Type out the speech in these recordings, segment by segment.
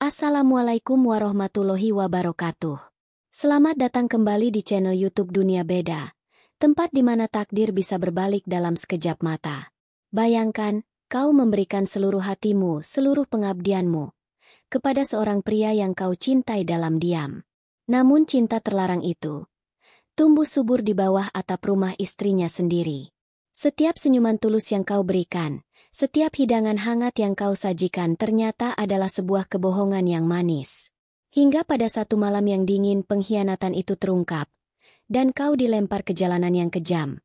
Assalamualaikum warahmatullahi wabarakatuh. Selamat datang kembali di channel YouTube Dunia Beda, tempat di mana takdir bisa berbalik dalam sekejap mata. Bayangkan, kau memberikan seluruh hatimu, seluruh pengabdianmu, kepada seorang pria yang kau cintai dalam diam. Namun cinta terlarang itu tumbuh subur di bawah atap rumah istrinya sendiri. Setiap senyuman tulus yang kau berikan, setiap hidangan hangat yang kau sajikan ternyata adalah sebuah kebohongan yang manis. Hingga pada satu malam yang dingin pengkhianatan itu terungkap, dan kau dilempar ke jalanan yang kejam.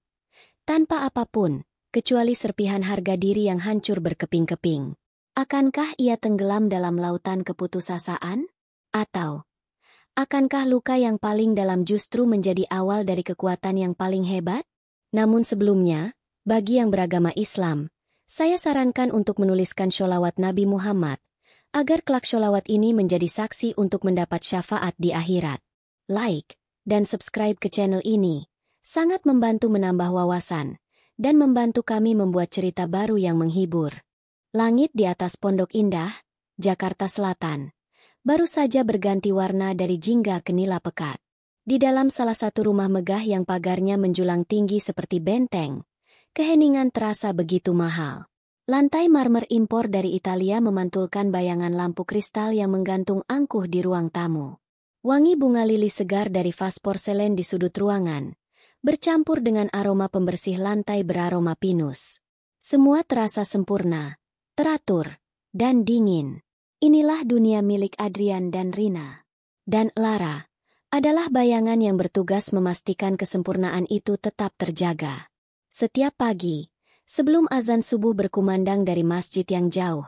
Tanpa apapun, kecuali serpihan harga diri yang hancur berkeping-keping. Akankah ia tenggelam dalam lautan keputusasaan? Atau akankah luka yang paling dalam justru menjadi awal dari kekuatan yang paling hebat? Namun sebelumnya, bagi yang beragama Islam, saya sarankan untuk menuliskan sholawat Nabi Muhammad, agar kelak sholawat ini menjadi saksi untuk mendapat syafaat di akhirat. Like dan subscribe ke channel ini, sangat membantu menambah wawasan, dan membantu kami membuat cerita baru yang menghibur. Langit di atas Pondok Indah, Jakarta Selatan, baru saja berganti warna dari jingga ke nila pekat. Di dalam salah satu rumah megah yang pagarnya menjulang tinggi seperti benteng, keheningan terasa begitu mahal. Lantai marmer impor dari Italia memantulkan bayangan lampu kristal yang menggantung angkuh di ruang tamu. Wangi bunga lili segar dari vas porselen di sudut ruangan, bercampur dengan aroma pembersih lantai beraroma pinus. Semua terasa sempurna, teratur, dan dingin. Inilah dunia milik Adrian dan Rina. Dan Lara adalah bayangan yang bertugas memastikan kesempurnaan itu tetap terjaga. Setiap pagi, sebelum azan subuh berkumandang dari masjid yang jauh,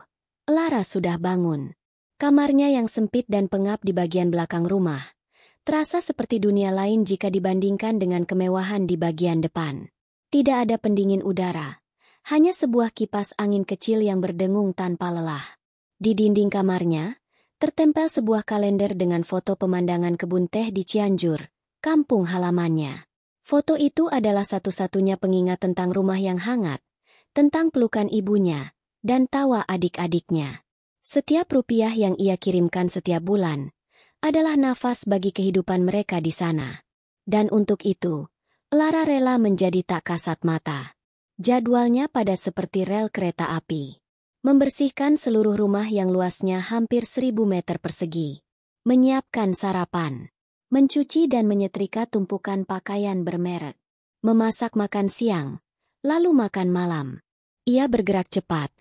Lara sudah bangun. Kamarnya yang sempit dan pengap di bagian belakang rumah terasa seperti dunia lain jika dibandingkan dengan kemewahan di bagian depan. Tidak ada pendingin udara, hanya sebuah kipas angin kecil yang berdengung tanpa lelah. Di dinding kamarnya tertempel sebuah kalender dengan foto pemandangan kebun teh di Cianjur, kampung halamannya. Foto itu adalah satu-satunya pengingat tentang rumah yang hangat, tentang pelukan ibunya, dan tawa adik-adiknya. Setiap rupiah yang ia kirimkan setiap bulan adalah nafas bagi kehidupan mereka di sana. Dan untuk itu, Lara rela menjadi tak kasat mata. Jadwalnya padat seperti rel kereta api. Membersihkan seluruh rumah yang luasnya hampir 1000 meter persegi. Menyiapkan sarapan. Mencuci dan menyetrika tumpukan pakaian bermerek. Memasak makan siang, lalu makan malam. Ia bergerak cepat,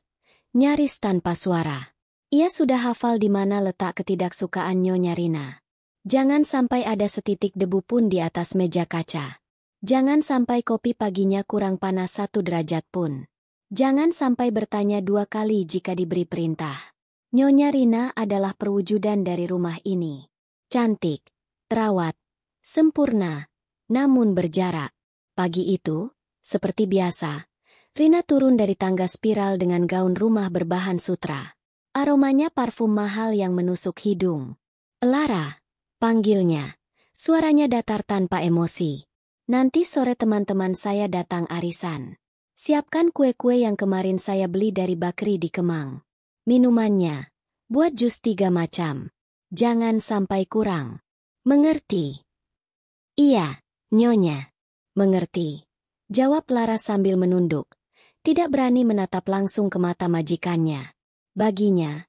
nyaris tanpa suara. Ia sudah hafal di mana letak ketidaksukaan Nyonya Rina. Jangan sampai ada setitik debu pun di atas meja kaca. Jangan sampai kopi paginya kurang panas 1 derajat pun. Jangan sampai bertanya 2 kali jika diberi perintah. Nyonya Rina adalah perwujudan dari rumah ini. Cantik, terawat, sempurna, namun berjarak. Pagi itu, seperti biasa, Rina turun dari tangga spiral dengan gaun rumah berbahan sutra. Aromanya parfum mahal yang menusuk hidung. Lara, panggilnya. Suaranya datar tanpa emosi. Nanti sore teman-teman saya datang arisan. Siapkan kue-kue yang kemarin saya beli dari bakri di Kemang. Minumannya, buat jus 3 macam. Jangan sampai kurang. Mengerti? Iya, Nyonya. Mengerti. Jawab Lara sambil menunduk. Tidak berani menatap langsung ke mata majikannya. Baginya,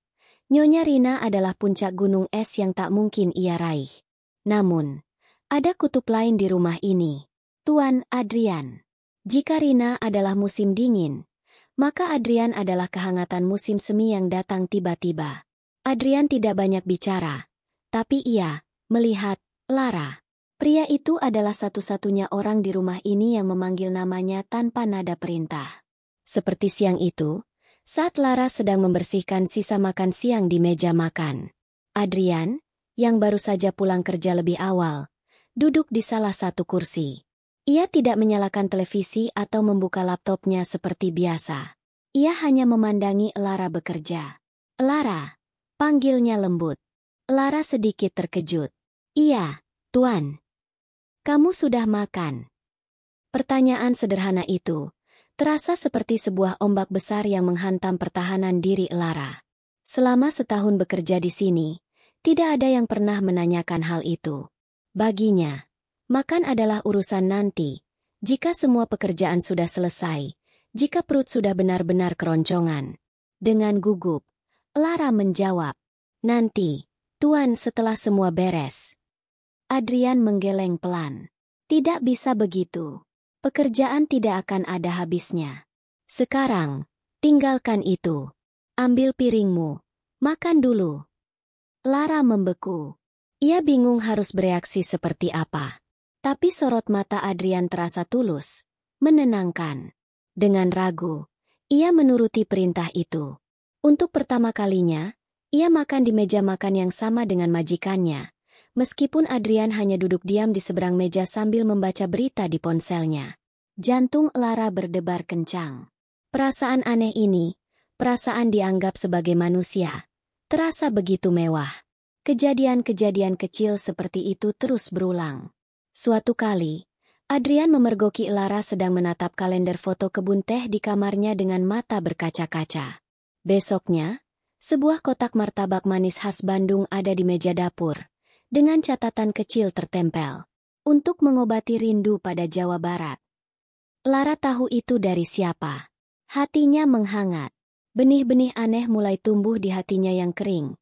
Nyonya Rina adalah puncak gunung es yang tak mungkin ia raih. Namun, ada kutub lain di rumah ini. Tuan Adrian. Jika Rina adalah musim dingin, maka Adrian adalah kehangatan musim semi yang datang tiba-tiba. Adrian tidak banyak bicara, tapi ia melihat Lara. Pria itu adalah satu-satunya orang di rumah ini yang memanggil namanya tanpa nada perintah. Seperti siang itu, saat Lara sedang membersihkan sisa makan siang di meja makan. Adrian, yang baru saja pulang kerja lebih awal, duduk di salah satu kursi. Ia tidak menyalakan televisi atau membuka laptopnya seperti biasa. Ia hanya memandangi Lara bekerja. Lara, panggilnya lembut. Lara sedikit terkejut. Iya, Tuan. Kamu sudah makan? Pertanyaan sederhana itu terasa seperti sebuah ombak besar yang menghantam pertahanan diri Lara. Selama setahun bekerja di sini, tidak ada yang pernah menanyakan hal itu. Baginya, makan adalah urusan nanti, jika semua pekerjaan sudah selesai, jika perut sudah benar-benar keroncongan. Dengan gugup, Lara menjawab, "Nanti, Tuan, setelah semua beres." Adrian menggeleng pelan. Tidak bisa begitu. Pekerjaan tidak akan ada habisnya. Sekarang, tinggalkan itu. Ambil piringmu. Makan dulu. Lara membeku. Ia bingung harus bereaksi seperti apa. Tapi sorot mata Adrian terasa tulus, menenangkan. Dengan ragu, ia menuruti perintah itu. Untuk pertama kalinya, ia makan di meja makan yang sama dengan majikannya. Meskipun Adrian hanya duduk diam di seberang meja sambil membaca berita di ponselnya. Jantung Lara berdebar kencang. Perasaan aneh ini, perasaan dianggap sebagai manusia, terasa begitu mewah. Kejadian-kejadian kecil seperti itu terus berulang. Suatu kali, Adrian memergoki Lara sedang menatap kalender foto kebun teh di kamarnya dengan mata berkaca-kaca. Besoknya, sebuah kotak martabak manis khas Bandung ada di meja dapur, dengan catatan kecil tertempel, untuk mengobati rindu pada Jawa Barat. Lara tahu itu dari siapa. Hatinya menghangat. Benih-benih aneh mulai tumbuh di hatinya yang kering.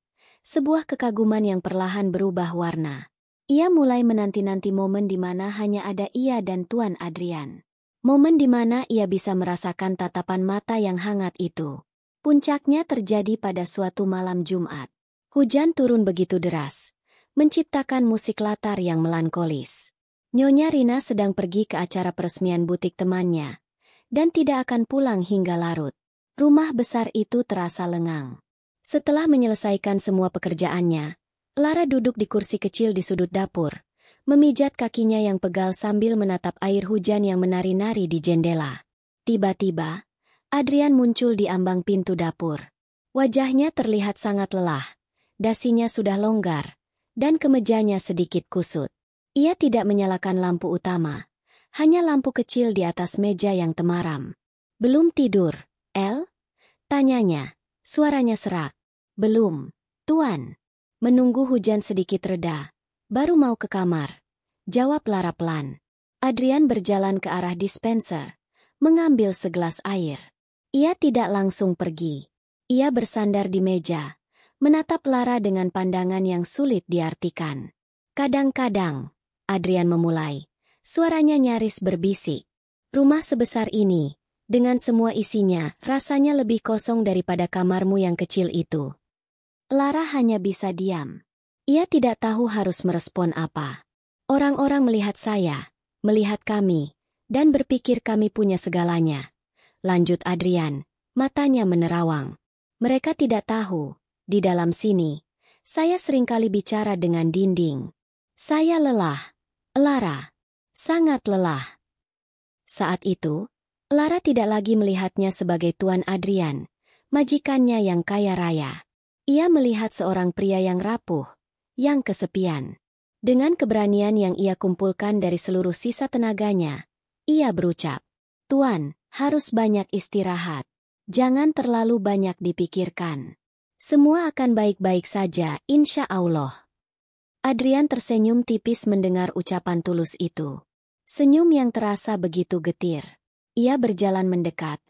Sebuah kekaguman yang perlahan berubah warna. Ia mulai menanti-nanti momen di mana hanya ada ia dan Tuan Adrian. Momen di mana ia bisa merasakan tatapan mata yang hangat itu. Puncaknya terjadi pada suatu malam Jumat. Hujan turun begitu deras, menciptakan musik latar yang melankolis. Nyonya Rina sedang pergi ke acara peresmian butik temannya, dan tidak akan pulang hingga larut. Rumah besar itu terasa lengang. Setelah menyelesaikan semua pekerjaannya, Lara duduk di kursi kecil di sudut dapur, memijat kakinya yang pegal sambil menatap air hujan yang menari-nari di jendela. Tiba-tiba, Adrian muncul di ambang pintu dapur. Wajahnya terlihat sangat lelah, dasinya sudah longgar, dan kemejanya sedikit kusut. Ia tidak menyalakan lampu utama, hanya lampu kecil di atas meja yang temaram. "Belum tidur, El?" tanyanya, suaranya serak. "Belum, Tuan. Menunggu hujan sedikit reda, baru mau ke kamar," jawab Lara pelan. Adrian berjalan ke arah dispenser, mengambil segelas air. Ia tidak langsung pergi. Ia bersandar di meja, menatap Lara dengan pandangan yang sulit diartikan. "Kadang-kadang," Adrian memulai, suaranya nyaris berbisik. "Rumah sebesar ini, dengan semua isinya, rasanya lebih kosong daripada kamarmu yang kecil itu." Lara hanya bisa diam. Ia tidak tahu harus merespon apa. "Orang-orang melihat saya, melihat kami, dan berpikir kami punya segalanya," lanjut Adrian, matanya menerawang. "Mereka tidak tahu, di dalam sini, saya seringkali bicara dengan dinding. Saya lelah, Lara. Sangat lelah." Saat itu, Lara tidak lagi melihatnya sebagai Tuan Adrian, majikannya yang kaya raya. Ia melihat seorang pria yang rapuh, yang kesepian. Dengan keberanian yang ia kumpulkan dari seluruh sisa tenaganya, ia berucap, "Tuan, harus banyak istirahat. Jangan terlalu banyak dipikirkan. Semua akan baik-baik saja, insya Allah." Adrian tersenyum tipis mendengar ucapan tulus itu. Senyum yang terasa begitu getir. Ia berjalan mendekat.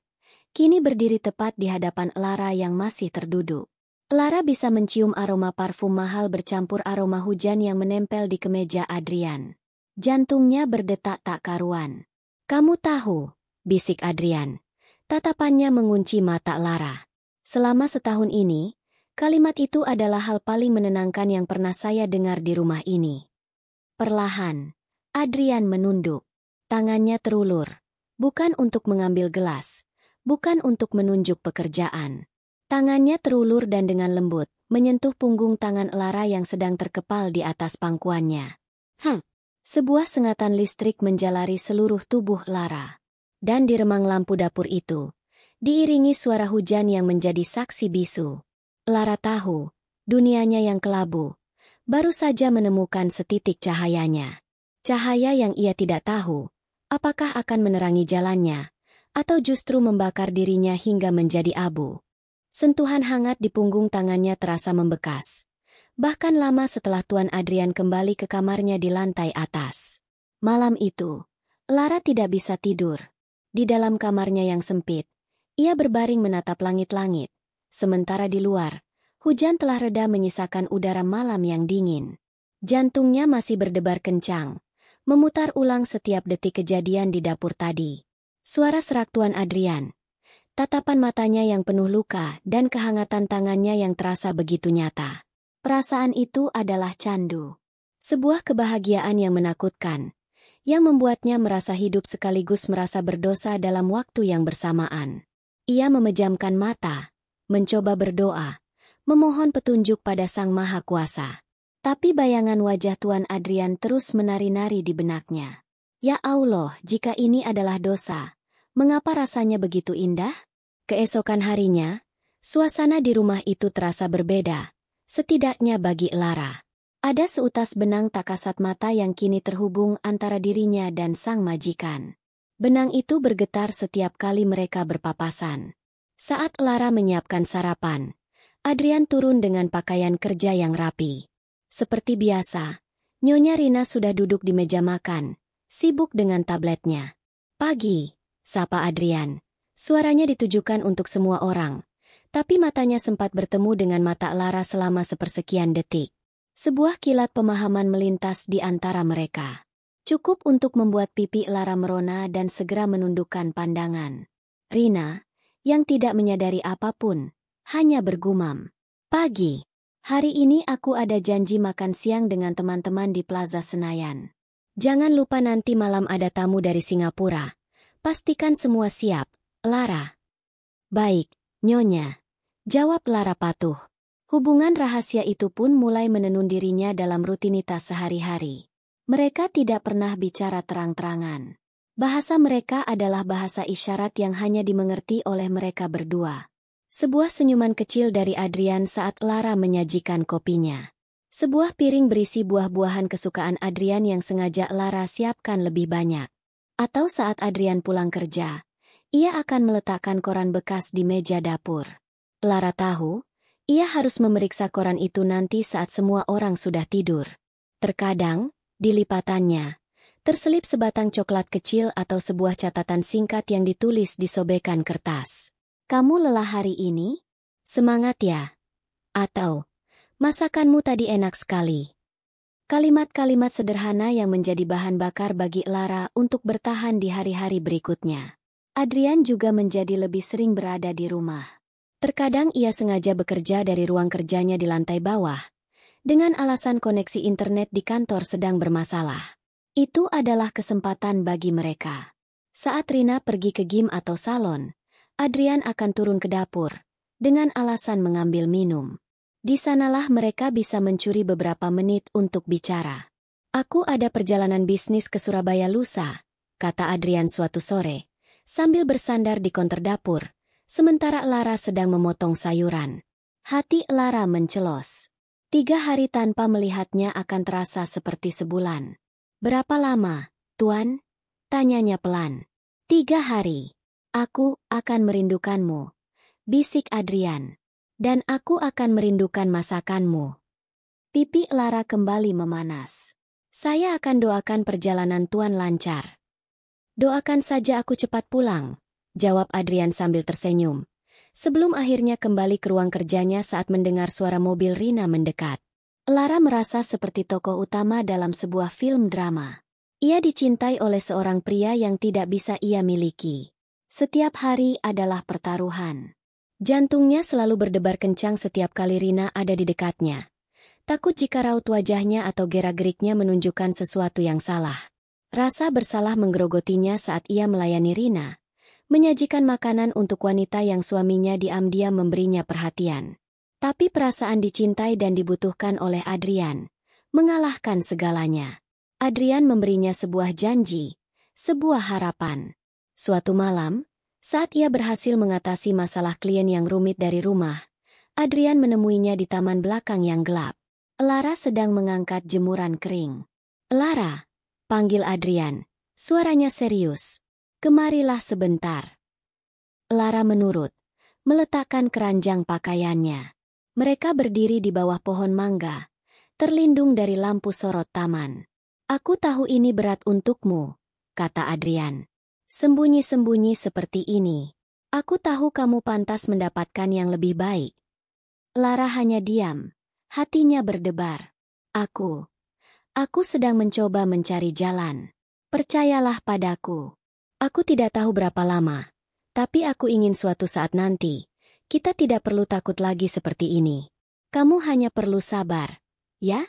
Kini berdiri tepat di hadapan Lara yang masih terduduk. Lara bisa mencium aroma parfum mahal bercampur aroma hujan yang menempel di kemeja Adrian. Jantungnya berdetak tak karuan. "Kamu tahu," bisik Adrian. Tatapannya mengunci mata Lara. "Selama setahun ini, kalimat itu adalah hal paling menenangkan yang pernah saya dengar di rumah ini." Perlahan, Adrian menunduk. Tangannya terulur. Bukan untuk mengambil gelas. Bukan untuk menunjuk pekerjaan. Tangannya terulur dan dengan lembut, menyentuh punggung tangan Lara yang sedang terkepal di atas pangkuannya. Sebuah sengatan listrik menjalari seluruh tubuh Lara. Dan di remang lampu dapur itu, diiringi suara hujan yang menjadi saksi bisu. Lara tahu, dunianya yang kelabu, baru saja menemukan setitik cahayanya. Cahaya yang ia tidak tahu, apakah akan menerangi jalannya, atau justru membakar dirinya hingga menjadi abu. Sentuhan hangat di punggung tangannya terasa membekas. Bahkan lama setelah Tuan Adrian kembali ke kamarnya di lantai atas. Malam itu, Lara tidak bisa tidur. Di dalam kamarnya yang sempit, ia berbaring menatap langit-langit. Sementara di luar, hujan telah reda menyisakan udara malam yang dingin. Jantungnya masih berdebar kencang, memutar ulang setiap detik kejadian di dapur tadi. Suara serak Tuan Adrian. Tatapan matanya yang penuh luka dan kehangatan tangannya yang terasa begitu nyata. Perasaan itu adalah candu. Sebuah kebahagiaan yang menakutkan, yang membuatnya merasa hidup sekaligus merasa berdosa dalam waktu yang bersamaan. Ia memejamkan mata, mencoba berdoa, memohon petunjuk pada Sang Maha Kuasa. Tapi bayangan wajah Tuan Adrian terus menari-nari di benaknya. Ya Allah, jika ini adalah dosa, mengapa rasanya begitu indah? Keesokan harinya, suasana di rumah itu terasa berbeda. Setidaknya bagi Lara. Ada seutas benang tak kasat mata yang kini terhubung antara dirinya dan sang majikan. Benang itu bergetar setiap kali mereka berpapasan. Saat Lara menyiapkan sarapan, Adrian turun dengan pakaian kerja yang rapi. Seperti biasa, Nyonya Rina sudah duduk di meja makan, sibuk dengan tabletnya. Pagi, sapa Adrian. Suaranya ditujukan untuk semua orang. Tapi matanya sempat bertemu dengan mata Lara selama sepersekian detik. Sebuah kilat pemahaman melintas di antara mereka. Cukup untuk membuat pipi Lara merona dan segera menundukkan pandangan. Rina, yang tidak menyadari apapun, hanya bergumam. Pagi, hari ini aku ada janji makan siang dengan teman-teman di Plaza Senayan. Jangan lupa nanti malam ada tamu dari Singapura. Pastikan semua siap, Lara. Baik, Nyonya. Jawab Lara patuh. Hubungan rahasia itu pun mulai menenun dirinya dalam rutinitas sehari-hari. Mereka tidak pernah bicara terang-terangan. Bahasa mereka adalah bahasa isyarat yang hanya dimengerti oleh mereka berdua. Sebuah senyuman kecil dari Adrian saat Lara menyajikan kopinya. Sebuah piring berisi buah-buahan kesukaan Adrian yang sengaja Lara siapkan lebih banyak. Atau saat Adrian pulang kerja, ia akan meletakkan koran bekas di meja dapur. Lara tahu, ia harus memeriksa koran itu nanti saat semua orang sudah tidur. Terkadang, di lipatannya, terselip sebatang coklat kecil atau sebuah catatan singkat yang ditulis di sobekan kertas. Kamu lelah hari ini? Semangat ya? Atau, masakanmu tadi enak sekali. Kalimat-kalimat sederhana yang menjadi bahan bakar bagi Lara untuk bertahan di hari-hari berikutnya. Adrian juga menjadi lebih sering berada di rumah. Terkadang ia sengaja bekerja dari ruang kerjanya di lantai bawah, dengan alasan koneksi internet di kantor sedang bermasalah. Itu adalah kesempatan bagi mereka. Saat Rina pergi ke gym atau salon, Adrian akan turun ke dapur, dengan alasan mengambil minum. Di sanalah mereka bisa mencuri beberapa menit untuk bicara. Aku ada perjalanan bisnis ke Surabaya lusa, kata Adrian suatu sore, sambil bersandar di konter dapur. Sementara Lara sedang memotong sayuran. Hati Lara mencelos. 3 hari tanpa melihatnya akan terasa seperti sebulan. Berapa lama, Tuan? Tanyanya pelan. 3 hari. Aku akan merindukanmu. Bisik Adrian. Dan aku akan merindukan masakanmu. Pipi Lara kembali memanas. Saya akan doakan perjalanan Tuan lancar. Doakan saja aku cepat pulang. Jawab Adrian sambil tersenyum. Sebelum akhirnya kembali ke ruang kerjanya saat mendengar suara mobil Rina mendekat. Lara merasa seperti tokoh utama dalam sebuah film drama. Ia dicintai oleh seorang pria yang tidak bisa ia miliki. Setiap hari adalah pertaruhan. Jantungnya selalu berdebar kencang setiap kali Rina ada di dekatnya. Takut jika raut wajahnya atau gerak-geriknya menunjukkan sesuatu yang salah. Rasa bersalah menggerogotinya saat ia melayani Rina. Menyajikan makanan untuk wanita yang suaminya diam-diam memberinya perhatian. Tapi perasaan dicintai dan dibutuhkan oleh Adrian mengalahkan segalanya. Adrian memberinya sebuah janji, sebuah harapan. Suatu malam, saat ia berhasil mengatasi masalah klien yang rumit dari rumah, Adrian menemuinya di taman belakang yang gelap. Lara sedang mengangkat jemuran kering. Lara, panggil Adrian. Suaranya serius. Kemarilah sebentar. Lara menurut. meletakkan keranjang pakaiannya. Mereka berdiri di bawah pohon mangga, terlindung dari lampu sorot taman. "Aku tahu ini berat untukmu," kata Adrian. "Sembunyi-sembunyi seperti ini. Aku tahu kamu pantas mendapatkan yang lebih baik." Lara hanya diam, hatinya berdebar. Aku sedang mencoba mencari jalan. Percayalah padaku. Aku tidak tahu berapa lama, tapi aku ingin suatu saat nanti, kita tidak perlu takut lagi seperti ini. Kamu hanya perlu sabar, ya?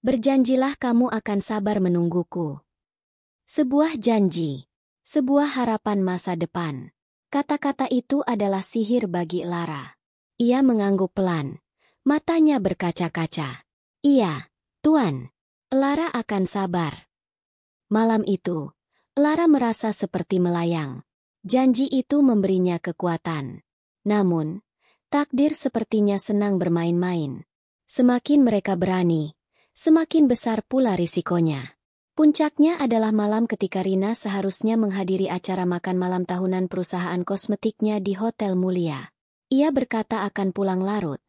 Berjanjilah kamu akan sabar menungguku." Sebuah janji, sebuah harapan masa depan. Kata-kata itu adalah sihir bagi Lara. Ia mengangguk pelan, matanya berkaca-kaca. "Iya, Tuan. Lara akan sabar." Malam itu, Lara merasa seperti melayang. Janji itu memberinya kekuatan. Namun, takdir sepertinya senang bermain-main. Semakin mereka berani, semakin besar pula risikonya. Puncaknya adalah malam ketika Rina seharusnya menghadiri acara makan malam tahunan perusahaan kosmetiknya di Hotel Mulia. Ia berkata akan pulang larut,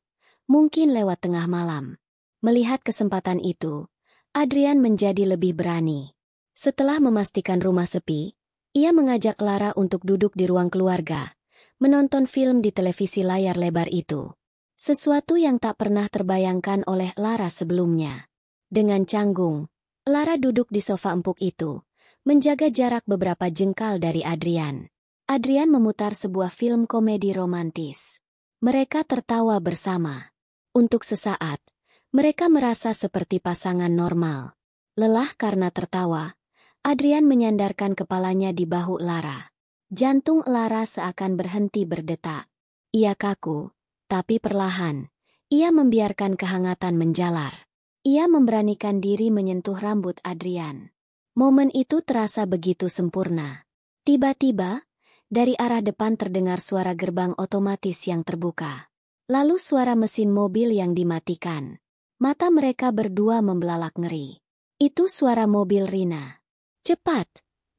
mungkin lewat tengah malam. Melihat kesempatan itu, Adrian menjadi lebih berani. Setelah memastikan rumah sepi, ia mengajak Lara untuk duduk di ruang keluarga, menonton film di televisi layar lebar itu. Sesuatu yang tak pernah terbayangkan oleh Lara sebelumnya. Dengan canggung, Lara duduk di sofa empuk itu, menjaga jarak beberapa jengkal dari Adrian. Adrian memutar sebuah film komedi romantis. Mereka tertawa bersama. Untuk sesaat, mereka merasa seperti pasangan normal. Lelah karena tertawa, Adrian menyandarkan kepalanya di bahu Lara. Jantung Lara seakan berhenti berdetak. Ia kaku, tapi perlahan, ia membiarkan kehangatan menjalar. Ia memberanikan diri menyentuh rambut Adrian. Momen itu terasa begitu sempurna. Tiba-tiba, dari arah depan terdengar suara gerbang otomatis yang terbuka. Lalu suara mesin mobil yang dimatikan. Mata mereka berdua membelalak ngeri. Itu suara mobil Rina. "Cepat!"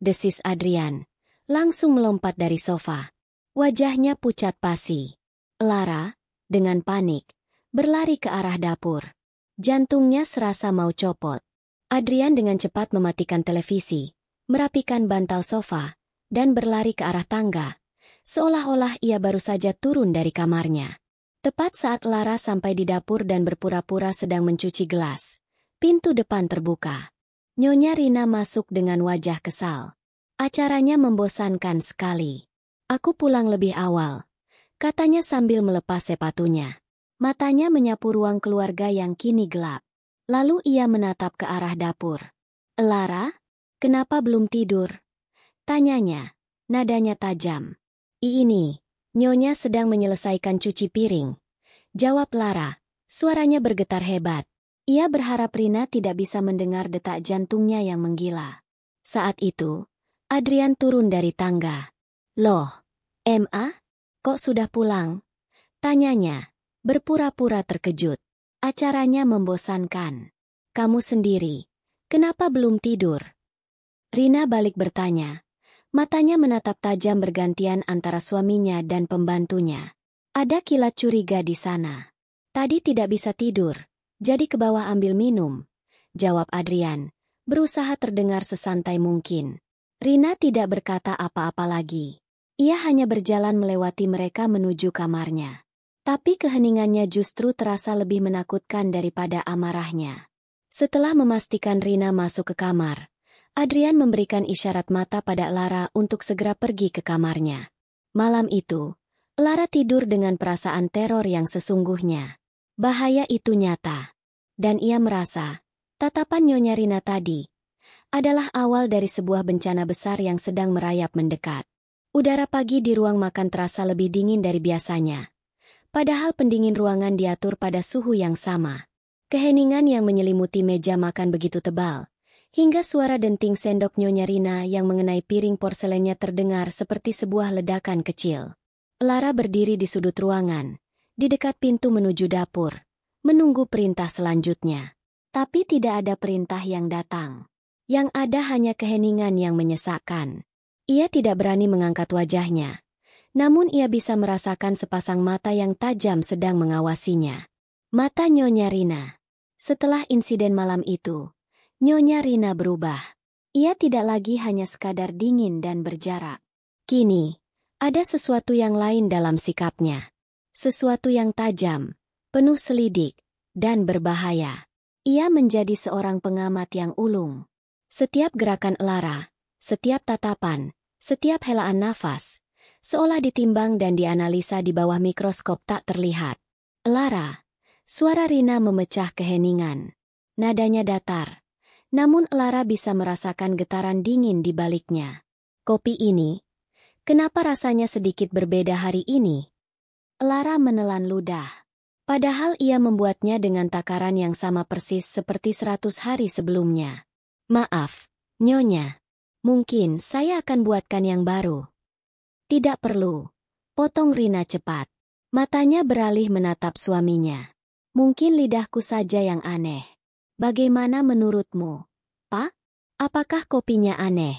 desis Adrian. Langsung melompat dari sofa. Wajahnya pucat pasi. Lara, dengan panik, berlari ke arah dapur. Jantungnya serasa mau copot. Adrian dengan cepat mematikan televisi, merapikan bantal sofa, dan berlari ke arah tangga, seolah-olah ia baru saja turun dari kamarnya. Tepat saat Lara sampai di dapur dan berpura-pura sedang mencuci gelas, pintu depan terbuka. Nyonya Rina masuk dengan wajah kesal. "Acaranya membosankan sekali. Aku pulang lebih awal," katanya sambil melepas sepatunya. Matanya menyapu ruang keluarga yang kini gelap. Lalu ia menatap ke arah dapur. "Lara, kenapa belum tidur?" tanyanya, nadanya tajam. "Ini, Nyonya sedang menyelesaikan cuci piring," jawab Lara, suaranya bergetar hebat. Ia berharap Rina tidak bisa mendengar detak jantungnya yang menggila. Saat itu, Adrian turun dari tangga. "Loh, Ma, kok sudah pulang?" tanyanya, berpura-pura terkejut. "Acaranya membosankan. Kamu sendiri, kenapa belum tidur?" Rina balik bertanya. Matanya menatap tajam bergantian antara suaminya dan pembantunya. Ada kilat curiga di sana. "Tadi tidak bisa tidur, jadi ke bawah ambil minum," jawab Adrian, berusaha terdengar sesantai mungkin. Rina tidak berkata apa-apa lagi. Ia hanya berjalan melewati mereka menuju kamarnya. Tapi keheningannya justru terasa lebih menakutkan daripada amarahnya. Setelah memastikan Rina masuk ke kamar, Adrian memberikan isyarat mata pada Lara untuk segera pergi ke kamarnya. Malam itu, Lara tidur dengan perasaan teror yang sesungguhnya. Bahaya itu nyata. Dan ia merasa, tatapan Nyonya Rina tadi adalah awal dari sebuah bencana besar yang sedang merayap mendekat. Udara pagi di ruang makan terasa lebih dingin dari biasanya. Padahal pendingin ruangan diatur pada suhu yang sama. Keheningan yang menyelimuti meja makan begitu tebal, hingga suara denting sendok Nyonya Rina yang mengenai piring porselennya terdengar seperti sebuah ledakan kecil. Lara berdiri di sudut ruangan, di dekat pintu menuju dapur, menunggu perintah selanjutnya. Tapi tidak ada perintah yang datang. Yang ada hanya keheningan yang menyesakkan. Ia tidak berani mengangkat wajahnya. Namun ia bisa merasakan sepasang mata yang tajam sedang mengawasinya. Mata Nyonya Rina. Setelah insiden malam itu, Nyonya Rina berubah. Ia tidak lagi hanya sekadar dingin dan berjarak. Kini, ada sesuatu yang lain dalam sikapnya. Sesuatu yang tajam, penuh selidik, dan berbahaya. Ia menjadi seorang pengamat yang ulung. Setiap gerakan Elara, setiap tatapan, setiap helaan nafas, seolah ditimbang dan dianalisa di bawah mikroskop tak terlihat. Elara, suara Rina memecah keheningan. Nadanya datar. Namun Elara bisa merasakan getaran dingin di baliknya. Kopi ini, kenapa rasanya sedikit berbeda hari ini? Elara menelan ludah. Padahal ia membuatnya dengan takaran yang sama persis seperti 100 hari sebelumnya. Maaf, Nyonya. Mungkin saya akan buatkan yang baru. Tidak perlu. Potong Rina cepat. Matanya beralih menatap suaminya. Mungkin lidahku saja yang aneh. Bagaimana menurutmu, Pak? Apakah kopinya aneh?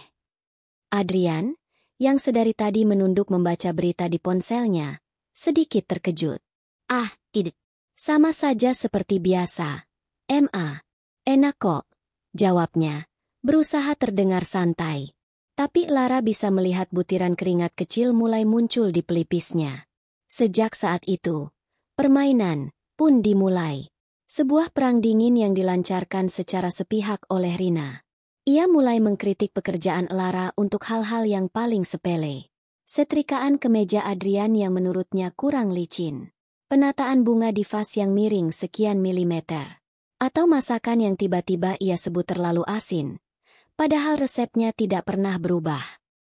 Adrian, yang sedari tadi menunduk membaca berita di ponselnya, sedikit terkejut. Ah, tidak. Sama saja seperti biasa. Ma, enak kok, jawabnya, berusaha terdengar santai. Tapi Lara bisa melihat butiran keringat kecil mulai muncul di pelipisnya. Sejak saat itu, permainan pun dimulai. Sebuah perang dingin yang dilancarkan secara sepihak oleh Rina. Ia mulai mengkritik pekerjaan Lara untuk hal-hal yang paling sepele. Setrikaan kemeja Adrian yang menurutnya kurang licin. Penataan bunga di vas yang miring sekian milimeter. Atau masakan yang tiba-tiba ia sebut terlalu asin. Padahal resepnya tidak pernah berubah.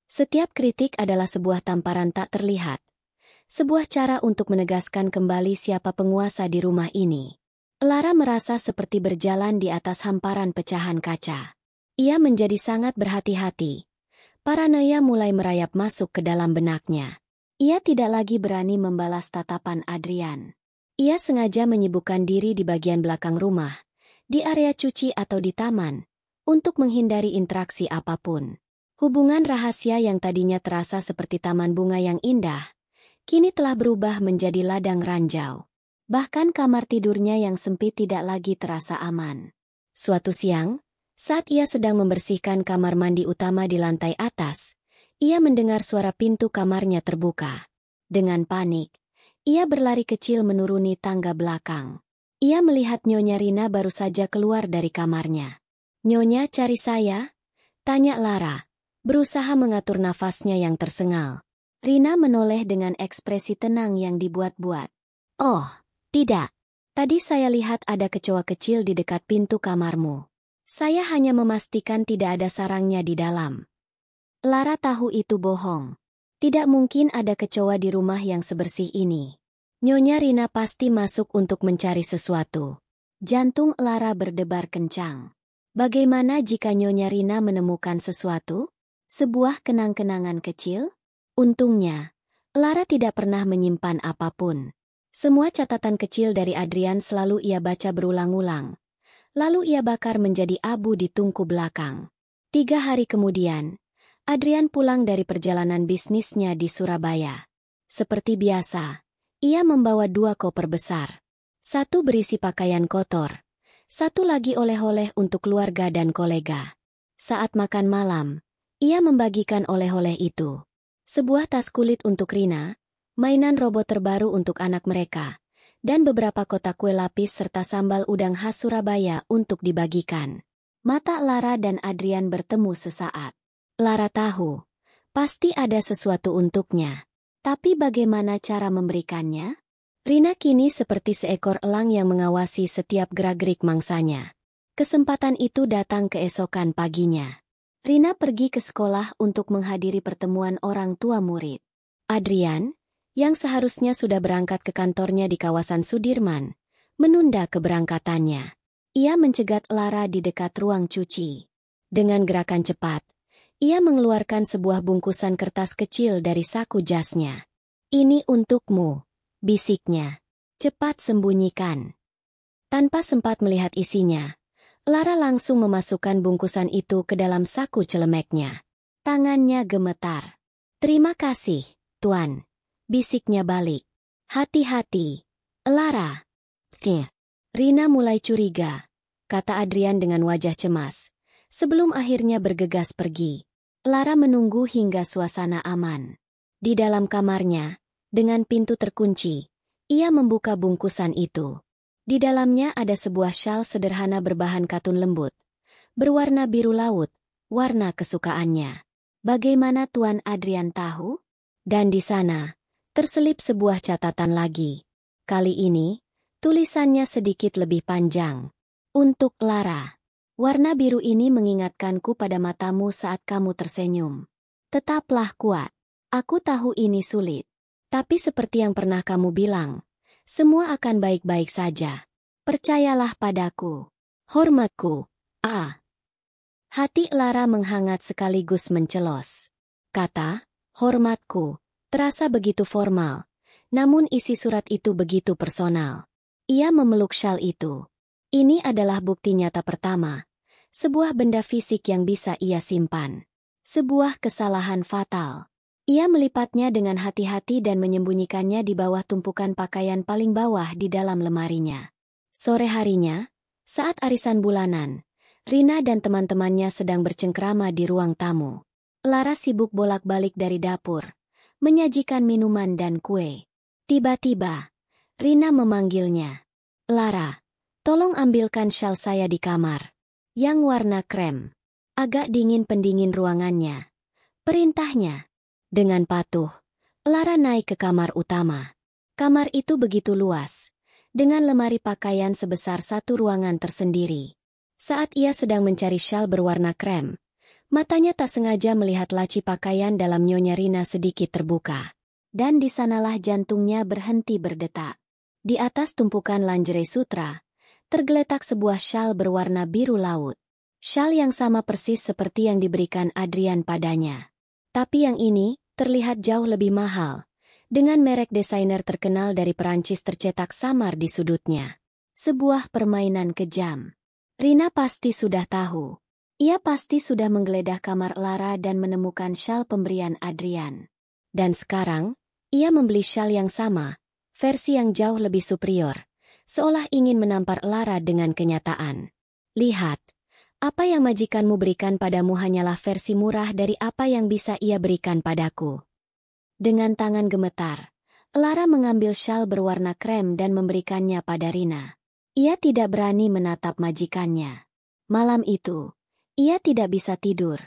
Setiap kritik adalah sebuah tamparan tak terlihat. Sebuah cara untuk menegaskan kembali siapa penguasa di rumah ini. Lara merasa seperti berjalan di atas hamparan pecahan kaca. Ia menjadi sangat berhati-hati. Paranoia mulai merayap masuk ke dalam benaknya. Ia tidak lagi berani membalas tatapan Adrian. Ia sengaja menyibukkan diri di bagian belakang rumah, di area cuci atau di taman, untuk menghindari interaksi apapun. Hubungan rahasia yang tadinya terasa seperti taman bunga yang indah, kini telah berubah menjadi ladang ranjau. Bahkan kamar tidurnya yang sempit tidak lagi terasa aman. Suatu siang, saat ia sedang membersihkan kamar mandi utama di lantai atas, ia mendengar suara pintu kamarnya terbuka. Dengan panik, ia berlari kecil menuruni tangga belakang. Ia melihat Nyonya Rina baru saja keluar dari kamarnya. "Nyonya cari saya?" tanya Lara, berusaha mengatur nafasnya yang tersengal. Rina menoleh dengan ekspresi tenang yang dibuat-buat. "Oh, tidak. Tadi saya lihat ada kecoa kecil di dekat pintu kamarmu. Saya hanya memastikan tidak ada sarangnya di dalam." Lara tahu itu bohong. Tidak mungkin ada kecoa di rumah yang sebersih ini. Nyonya Rina pasti masuk untuk mencari sesuatu. Jantung Lara berdebar kencang. Bagaimana jika Nyonya Rina menemukan sesuatu? Sebuah kenang-kenangan kecil? Untungnya, Lara tidak pernah menyimpan apapun. Semua catatan kecil dari Adrian selalu ia baca berulang-ulang. Lalu ia bakar menjadi abu di tungku belakang. 3 hari kemudian, Adrian pulang dari perjalanan bisnisnya di Surabaya. Seperti biasa, ia membawa 2 koper besar. Satu berisi pakaian kotor, satu lagi oleh-oleh untuk keluarga dan kolega. Saat makan malam, ia membagikan oleh-oleh itu. Sebuah tas kulit untuk Rina, mainan robot terbaru untuk anak mereka, dan beberapa kotak kue lapis serta sambal udang khas Surabaya untuk dibagikan. Mata Lara dan Adrian bertemu sesaat. Lara tahu, pasti ada sesuatu untuknya. Tapi bagaimana cara memberikannya? Rina kini seperti seekor elang yang mengawasi setiap gerak-gerik mangsanya. Kesempatan itu datang keesokan paginya. Rina pergi ke sekolah untuk menghadiri pertemuan orang tua murid. Adrian, yang seharusnya sudah berangkat ke kantornya di kawasan Sudirman, menunda keberangkatannya. Ia mencegat Lara di dekat ruang cuci. Dengan gerakan cepat, ia mengeluarkan sebuah bungkusan kertas kecil dari saku jasnya. "Ini untukmu," bisiknya. "Cepat sembunyikan." Tanpa sempat melihat isinya, Lara langsung memasukkan bungkusan itu ke dalam saku celemeknya. Tangannya gemetar. "Terima kasih, Tuan." bisiknya balik. Hati-hati, Lara. Rina mulai curiga, kata Adrian dengan wajah cemas. Sebelum akhirnya bergegas pergi. Lara menunggu hingga suasana aman. Di dalam kamarnya, dengan pintu terkunci, ia membuka bungkusan itu. Di dalamnya ada sebuah syal sederhana berbahan katun lembut, berwarna biru laut, warna kesukaannya. Bagaimana Tuan Adrian tahu? Dan di sana, terselip sebuah catatan lagi. Kali ini, tulisannya sedikit lebih panjang. Untuk Lara. Warna biru ini mengingatkanku pada matamu saat kamu tersenyum. Tetaplah kuat. Aku tahu ini sulit. Tapi seperti yang pernah kamu bilang, semua akan baik-baik saja. Percayalah padaku. Hormatku. Hati Lara menghangat sekaligus mencelos. Kata, hormatku, terasa begitu formal. Namun isi surat itu begitu personal. Ia memeluk syal itu. Ini adalah bukti nyata pertama. Sebuah benda fisik yang bisa ia simpan. Sebuah kesalahan fatal. Ia melipatnya dengan hati-hati dan menyembunyikannya di bawah tumpukan pakaian paling bawah di dalam lemarinya. Sore harinya, saat arisan bulanan, Rina dan teman-temannya sedang bercengkrama di ruang tamu. Lara sibuk bolak-balik dari dapur, menyajikan minuman dan kue. Tiba-tiba, Rina memanggilnya. Lara, tolong ambilkan syal saya di kamar. Yang warna krem. Agak dingin pendingin ruangannya. Perintahnya. Dengan patuh, Lara naik ke kamar utama. Kamar itu begitu luas, dengan lemari pakaian sebesar satu ruangan tersendiri. Saat ia sedang mencari syal berwarna krem, matanya tak sengaja melihat laci pakaian dalam nyonya Rina sedikit terbuka. Dan di sanalah jantungnya berhenti berdetak. Di atas tumpukan lingerie sutra, tergeletak sebuah syal berwarna biru laut. Syal yang sama persis seperti yang diberikan Adrian padanya. Tapi yang ini terlihat jauh lebih mahal, dengan merek desainer terkenal dari Perancis tercetak samar di sudutnya. Sebuah permainan kejam. Rina pasti sudah tahu. Ia pasti sudah menggeledah kamar Lara dan menemukan syal pemberian Adrian. Dan sekarang, ia membeli syal yang sama, versi yang jauh lebih superior, seolah ingin menampar Lara dengan kenyataan. Lihat, apa yang majikanmu berikan padamu hanyalah versi murah dari apa yang bisa ia berikan padaku. Dengan tangan gemetar, Lara mengambil syal berwarna krem dan memberikannya pada Rina. Ia tidak berani menatap majikannya. Malam itu, ia tidak bisa tidur.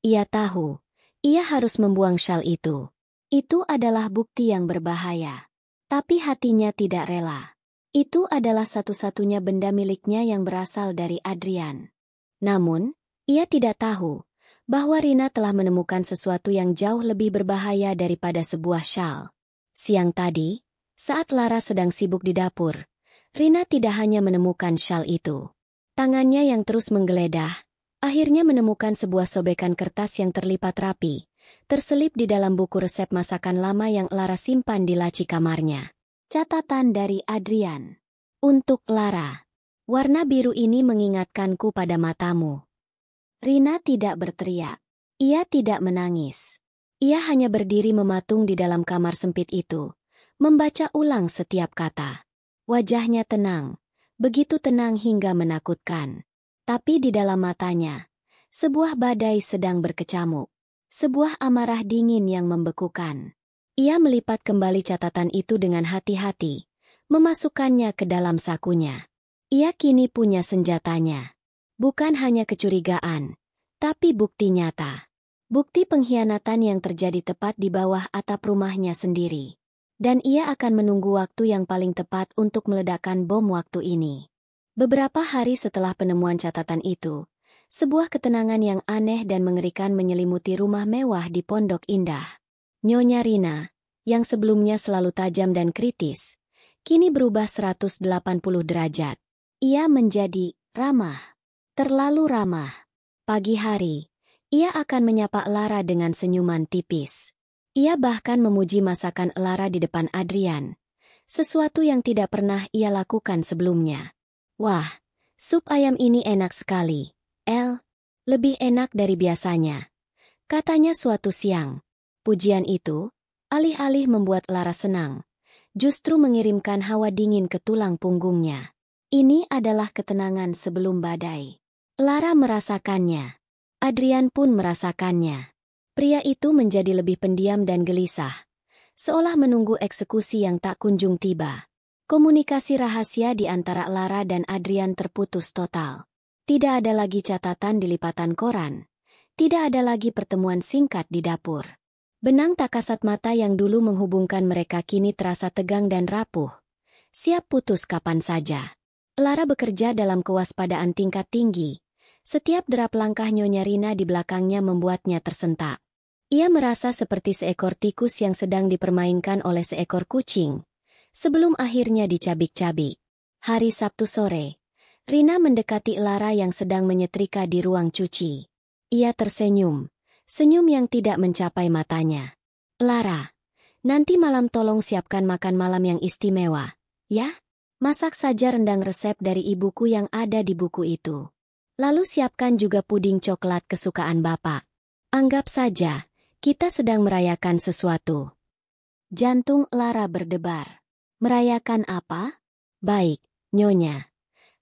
Ia tahu, ia harus membuang syal itu. Itu adalah bukti yang berbahaya. Tapi hatinya tidak rela. Itu adalah satu-satunya benda miliknya yang berasal dari Adrian. Namun, ia tidak tahu bahwa Rina telah menemukan sesuatu yang jauh lebih berbahaya daripada sebuah syal. Siang tadi, saat Lara sedang sibuk di dapur, Rina tidak hanya menemukan syal itu. Tangannya yang terus menggeledah, akhirnya menemukan sebuah sobekan kertas yang terlipat rapi, terselip di dalam buku resep masakan lama yang Lara simpan di laci kamarnya. Catatan dari Adrian. Untuk Lara. Warna biru ini mengingatkanku pada matamu. Rina tidak berteriak. Ia tidak menangis. Ia hanya berdiri mematung di dalam kamar sempit itu, membaca ulang setiap kata. Wajahnya tenang, begitu tenang hingga menakutkan. Tapi di dalam matanya, sebuah badai sedang berkecamuk. Sebuah amarah dingin yang membekukan. Ia melipat kembali catatan itu dengan hati-hati, memasukkannya ke dalam sakunya. Ia kini punya senjatanya. Bukan hanya kecurigaan, tapi bukti nyata. Bukti pengkhianatan yang terjadi tepat di bawah atap rumahnya sendiri. Dan ia akan menunggu waktu yang paling tepat untuk meledakkan bom waktu ini. Beberapa hari setelah penemuan catatan itu, sebuah ketenangan yang aneh dan mengerikan menyelimuti rumah mewah di Pondok Indah. Nyonya Rina, yang sebelumnya selalu tajam dan kritis, kini berubah 180 derajat. Ia menjadi ramah. Terlalu ramah. Pagi hari, ia akan menyapa Lara dengan senyuman tipis. Ia bahkan memuji masakan Lara di depan Adrian. Sesuatu yang tidak pernah ia lakukan sebelumnya. Wah, sup ayam ini enak sekali. Lebih enak dari biasanya. Katanya suatu siang. Pujian itu, Alih-alih membuat Lara senang, justru mengirimkan hawa dingin ke tulang punggungnya. Ini adalah ketenangan sebelum badai. Lara merasakannya. Adrian pun merasakannya. Pria itu menjadi lebih pendiam dan gelisah, seolah menunggu eksekusi yang tak kunjung tiba. Komunikasi rahasia di antara Lara dan Adrian terputus total. Tidak ada lagi catatan di lipatan koran. Tidak ada lagi pertemuan singkat di dapur. Benang tak kasat mata yang dulu menghubungkan mereka kini terasa tegang dan rapuh. Siap putus kapan saja. Lara bekerja dalam kewaspadaan tingkat tinggi. Setiap derap langkah Nyonya Rina di belakangnya membuatnya tersentak. Ia merasa seperti seekor tikus yang sedang dipermainkan oleh seekor kucing. Sebelum akhirnya dicabik-cabik. Hari Sabtu sore, Rina mendekati Lara yang sedang menyetrika di ruang cuci. Ia tersenyum. Senyum yang tidak mencapai matanya. Lara, nanti malam tolong siapkan makan malam yang istimewa, ya? Masak saja rendang resep dari ibuku yang ada di buku itu. Lalu siapkan juga puding coklat kesukaan Bapak. Anggap saja, kita sedang merayakan sesuatu. Jantung Lara berdebar. Merayakan apa? Baik, Nyonya.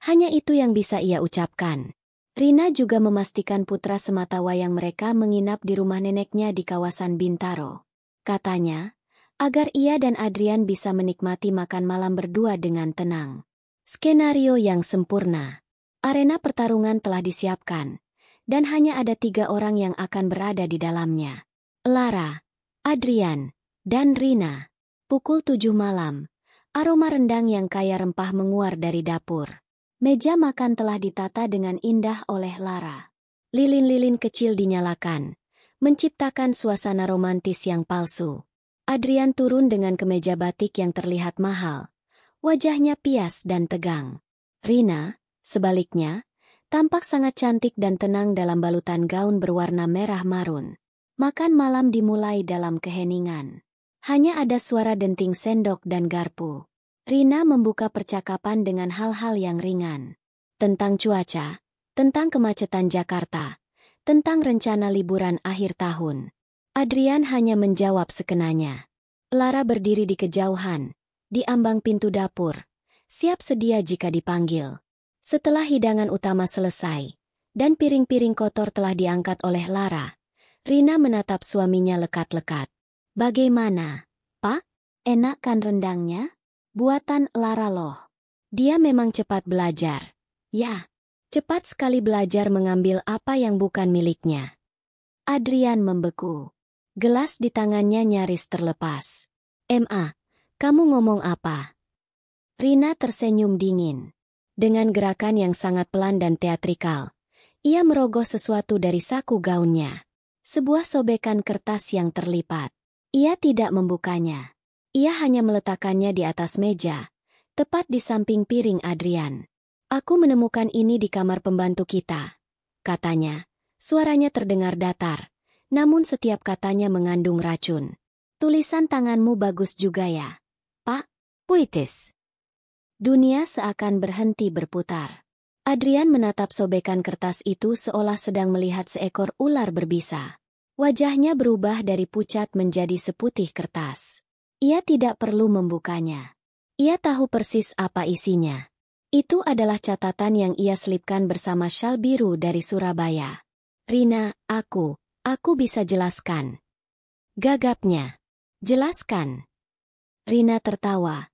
Hanya itu yang bisa ia ucapkan. Rina juga memastikan putra sematawayang mereka menginap di rumah neneknya di kawasan Bintaro. Katanya, agar ia dan Adrian bisa menikmati makan malam berdua dengan tenang. Skenario yang sempurna. Arena pertarungan telah disiapkan, dan hanya ada 3 orang yang akan berada di dalamnya. Lara, Adrian, dan Rina. Pukul 7 malam, aroma rendang yang kaya rempah menguar dari dapur. Meja makan telah ditata dengan indah oleh Lara. Lilin-lilin kecil dinyalakan, menciptakan suasana romantis yang palsu. Adrian turun dengan kemeja batik yang terlihat mahal. Wajahnya pias dan tegang. Rina, sebaliknya, tampak sangat cantik dan tenang dalam balutan gaun berwarna merah marun. Makan malam dimulai dalam keheningan. Hanya ada suara denting sendok dan garpu. Rina membuka percakapan dengan hal-hal yang ringan. Tentang cuaca, tentang kemacetan Jakarta, tentang rencana liburan akhir tahun. Adrian hanya menjawab sekenanya. Lara berdiri di kejauhan, di ambang pintu dapur, siap sedia jika dipanggil. Setelah hidangan utama selesai, dan piring-piring kotor telah diangkat oleh Lara, Rina menatap suaminya lekat-lekat. Bagaimana, Pak? Enak kan rendangnya? Buatan Lara loh. Dia memang cepat belajar. Ya, cepat sekali belajar mengambil apa yang bukan miliknya. Adrian membeku. Gelas di tangannya nyaris terlepas. Kamu ngomong apa? Rina tersenyum dingin. Dengan gerakan yang sangat pelan dan teatrikal, ia merogoh sesuatu dari saku gaunnya. Sebuah sobekan kertas yang terlipat. Ia tidak membukanya. Ia hanya meletakkannya di atas meja, tepat di samping piring Adrian. Aku menemukan ini di kamar pembantu kita, katanya. Suaranya terdengar datar, namun setiap katanya mengandung racun. Tulisan tanganmu bagus juga ya, Pak. Puitis. Dunia seakan berhenti berputar. Adrian menatap sobekan kertas itu seolah sedang melihat seekor ular berbisa. Wajahnya berubah dari pucat menjadi seputih kertas. Ia tidak perlu membukanya. Ia tahu persis apa isinya. Itu adalah catatan yang ia selipkan bersama syal biru dari Surabaya. Rina, aku bisa jelaskan. Gagapnya. Jelaskan. Rina tertawa.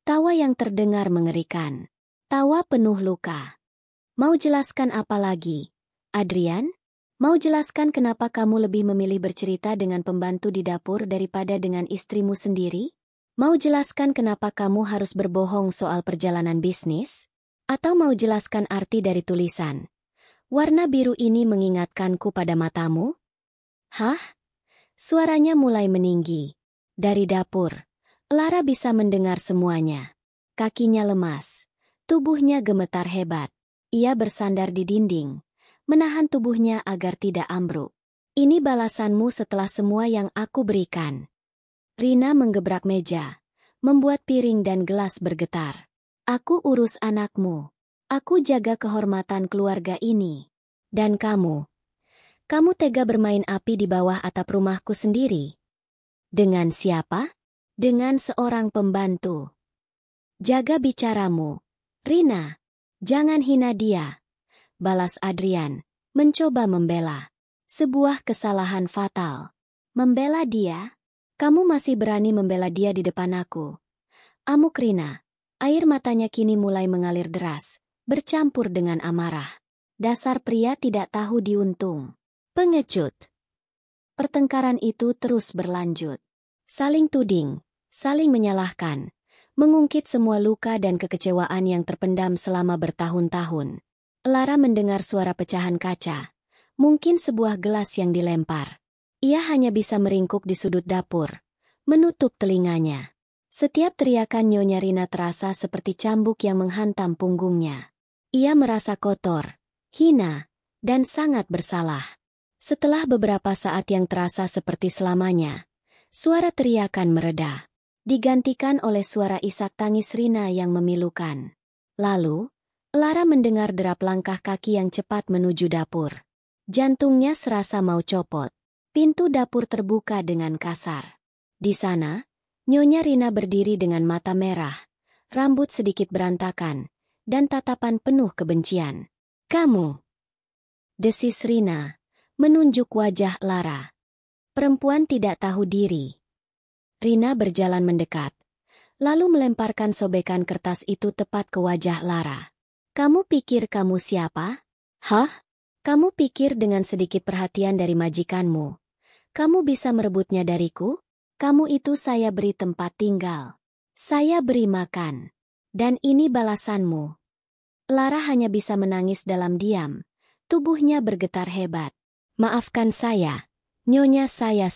Tawa yang terdengar mengerikan. Tawa penuh luka. Mau jelaskan apa lagi, Adrian? Mau jelaskan kenapa kamu lebih memilih bercerita dengan pembantu di dapur daripada dengan istrimu sendiri? Mau jelaskan kenapa kamu harus berbohong soal perjalanan bisnis? Atau mau jelaskan arti dari tulisan? Warna biru ini mengingatkanku pada matamu? Hah? Suaranya mulai meninggi. Dari dapur, Lara bisa mendengar semuanya. Kakinya lemas. Tubuhnya gemetar hebat. Ia bersandar di dinding, menahan tubuhnya agar tidak ambruk. Ini balasanmu setelah semua yang aku berikan. Rina menggebrak meja, membuat piring dan gelas bergetar. Aku urus anakmu. Aku jaga kehormatan keluarga ini. Dan kamu tega bermain api di bawah atap rumahku sendiri. Dengan siapa? Dengan seorang pembantu. Jaga bicaramu, Rina. Jangan hina dia, balas Adrian, mencoba membela. Sebuah kesalahan fatal. Membela dia? Kamu masih berani membela dia di depan aku? Amuk Rina. Air matanya kini mulai mengalir deras, bercampur dengan amarah. Dasar pria tidak tahu diuntung. Pengecut. Pertengkaran itu terus berlanjut. Saling tuding, saling menyalahkan, mengungkit semua luka dan kekecewaan yang terpendam selama bertahun-tahun. Lara mendengar suara pecahan kaca, mungkin sebuah gelas yang dilempar. Ia hanya bisa meringkuk di sudut dapur, menutup telinganya. Setiap teriakan Nyonya Rina terasa seperti cambuk yang menghantam punggungnya. Ia merasa kotor, hina, dan sangat bersalah. Setelah beberapa saat yang terasa seperti selamanya, suara teriakan mereda, digantikan oleh suara isak tangis Rina yang memilukan. Lalu, Lara mendengar derap langkah kaki yang cepat menuju dapur. Jantungnya serasa mau copot. Pintu dapur terbuka dengan kasar. Di sana, Nyonya Rina berdiri dengan mata merah, rambut sedikit berantakan, dan tatapan penuh kebencian. Kamu, desis Rina, menunjuk wajah Lara. Perempuan tidak tahu diri. Rina berjalan mendekat, lalu melemparkan sobekan kertas itu tepat ke wajah Lara. Kamu pikir kamu siapa? Hah? Kamu pikir dengan sedikit perhatian dari majikanmu, kamu bisa merebutnya dariku? Kamu itu saya beri tempat tinggal. Saya beri makan. Dan ini balasanmu. Lara hanya bisa menangis dalam diam. Tubuhnya bergetar hebat. Maafkan saya, Nyonya saya.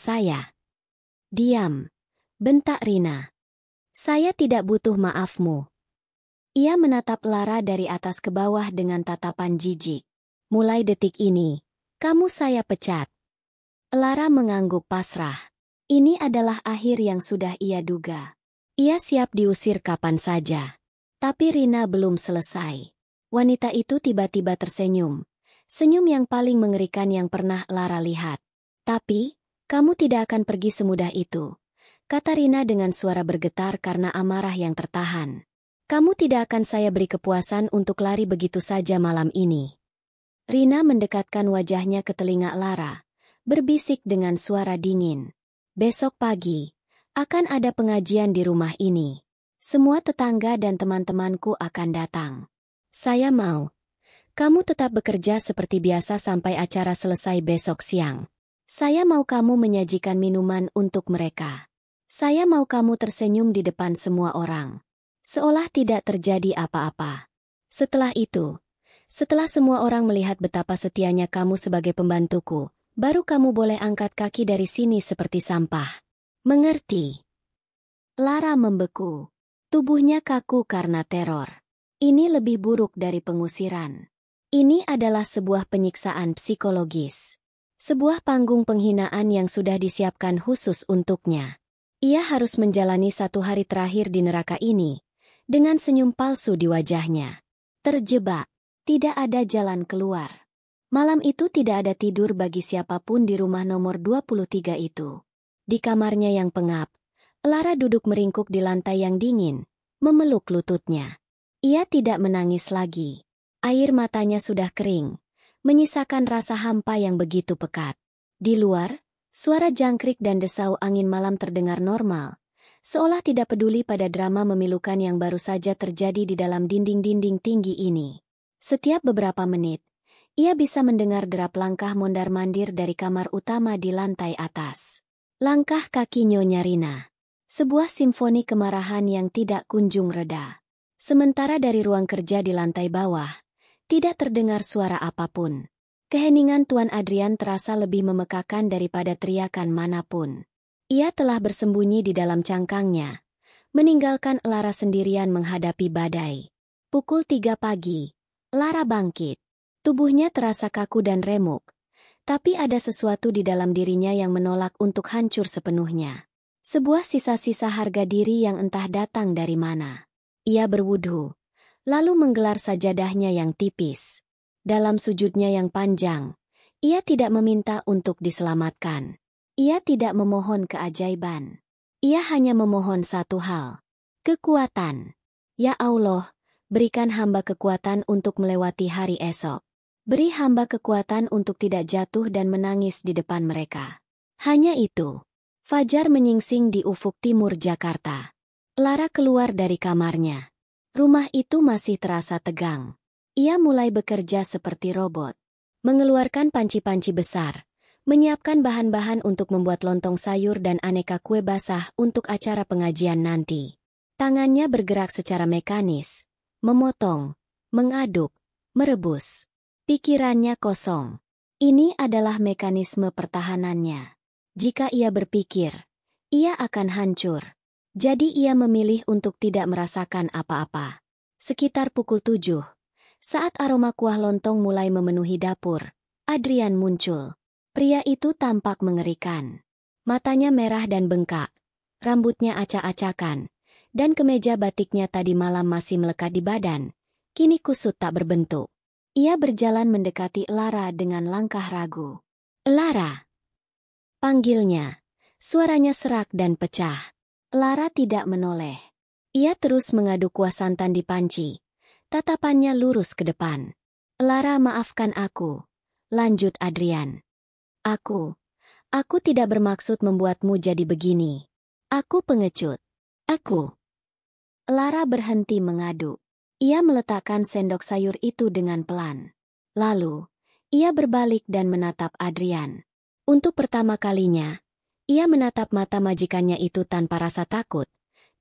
Diam, bentak Rina. Saya tidak butuh maafmu. Ia menatap Lara dari atas ke bawah dengan tatapan jijik. Mulai detik ini, kamu saya pecat. Lara mengangguk pasrah. Ini adalah akhir yang sudah ia duga. Ia siap diusir kapan saja. Tapi Rina belum selesai. Wanita itu tiba-tiba tersenyum. Senyum yang paling mengerikan yang pernah Lara lihat. Tapi, kamu tidak akan pergi semudah itu, kata Rina dengan suara bergetar karena amarah yang tertahan. Kamu tidak akan saya beri kepuasan untuk lari begitu saja malam ini. Rina mendekatkan wajahnya ke telinga Lara, berbisik dengan suara dingin. Besok pagi, akan ada pengajian di rumah ini. Semua tetangga dan teman-temanku akan datang. Saya mau kamu tetap bekerja seperti biasa sampai acara selesai besok siang. Saya mau kamu menyajikan minuman untuk mereka. Saya mau kamu tersenyum di depan semua orang, seolah tidak terjadi apa-apa. Setelah itu, setelah semua orang melihat betapa setianya kamu sebagai pembantuku, baru kamu boleh angkat kaki dari sini seperti sampah. Mengerti? Lara membeku. Tubuhnya kaku karena teror. Ini lebih buruk dari pengusiran. Ini adalah sebuah penyiksaan psikologis. Sebuah panggung penghinaan yang sudah disiapkan khusus untuknya. Ia harus menjalani 1 hari terakhir di neraka ini, dengan senyum palsu di wajahnya. Terjebak, tidak ada jalan keluar. Malam itu tidak ada tidur bagi siapapun di rumah nomor 23 itu. Di kamarnya yang pengap, Lara duduk meringkuk di lantai yang dingin, memeluk lututnya. Ia tidak menangis lagi. Air matanya sudah kering, menyisakan rasa hampa yang begitu pekat. Di luar, suara jangkrik dan desau angin malam terdengar normal, seolah tidak peduli pada drama memilukan yang baru saja terjadi di dalam dinding-dinding tinggi ini. Setiap beberapa menit, ia bisa mendengar derap langkah mondar-mandir dari kamar utama di lantai atas. Langkah kaki Nyonya Rina. Sebuah simfoni kemarahan yang tidak kunjung reda. Sementara dari ruang kerja di lantai bawah, tidak terdengar suara apapun. Keheningan Tuan Adrian terasa lebih memekakan daripada teriakan manapun. Ia telah bersembunyi di dalam cangkangnya, meninggalkan Lara sendirian menghadapi badai. Pukul 3 pagi, Lara bangkit. Tubuhnya terasa kaku dan remuk, tapi ada sesuatu di dalam dirinya yang menolak untuk hancur sepenuhnya. Sebuah sisa-sisa harga diri yang entah datang dari mana. Ia berwudhu, lalu menggelar sajadahnya yang tipis. Dalam sujudnya yang panjang, ia tidak meminta untuk diselamatkan. Ia tidak memohon keajaiban. Ia hanya memohon satu hal. Kekuatan. Ya Allah, berikan hamba kekuatan untuk melewati hari esok. Beri hamba kekuatan untuk tidak jatuh dan menangis di depan mereka. Hanya itu. Fajar menyingsing di ufuk timur Jakarta. Lara keluar dari kamarnya. Rumah itu masih terasa tegang. Ia mulai bekerja seperti robot. Mengeluarkan panci-panci besar. Menyiapkan bahan-bahan untuk membuat lontong sayur dan aneka kue basah untuk acara pengajian nanti. Tangannya bergerak secara mekanis. Memotong, mengaduk, merebus. Pikirannya kosong. Ini adalah mekanisme pertahanannya. Jika ia berpikir, ia akan hancur. Jadi ia memilih untuk tidak merasakan apa-apa. Sekitar pukul 7, saat aroma kuah lontong mulai memenuhi dapur, Adrian muncul. Pria itu tampak mengerikan. Matanya merah dan bengkak, rambutnya acak-acakan, dan kemeja batiknya tadi malam masih melekat di badan, kini kusut tak berbentuk. Ia berjalan mendekati Lara dengan langkah ragu. "Lara!" panggilnya. Suaranya serak dan pecah. Lara tidak menoleh. Ia terus mengaduk kuah santan di panci. Tatapannya lurus ke depan. "Lara, maafkan aku," lanjut Adrian. Aku tidak bermaksud membuatmu jadi begini. Aku pengecut. Aku." Lara berhenti mengaduk. Ia meletakkan sendok sayur itu dengan pelan. Lalu, ia berbalik dan menatap Adrian. Untuk pertama kalinya, ia menatap mata majikannya itu tanpa rasa takut,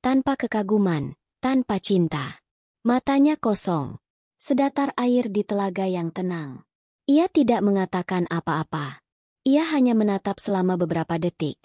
tanpa kekaguman, tanpa cinta. Matanya kosong, sedatar air di telaga yang tenang. Ia tidak mengatakan apa-apa. Ia hanya menatap selama beberapa detik,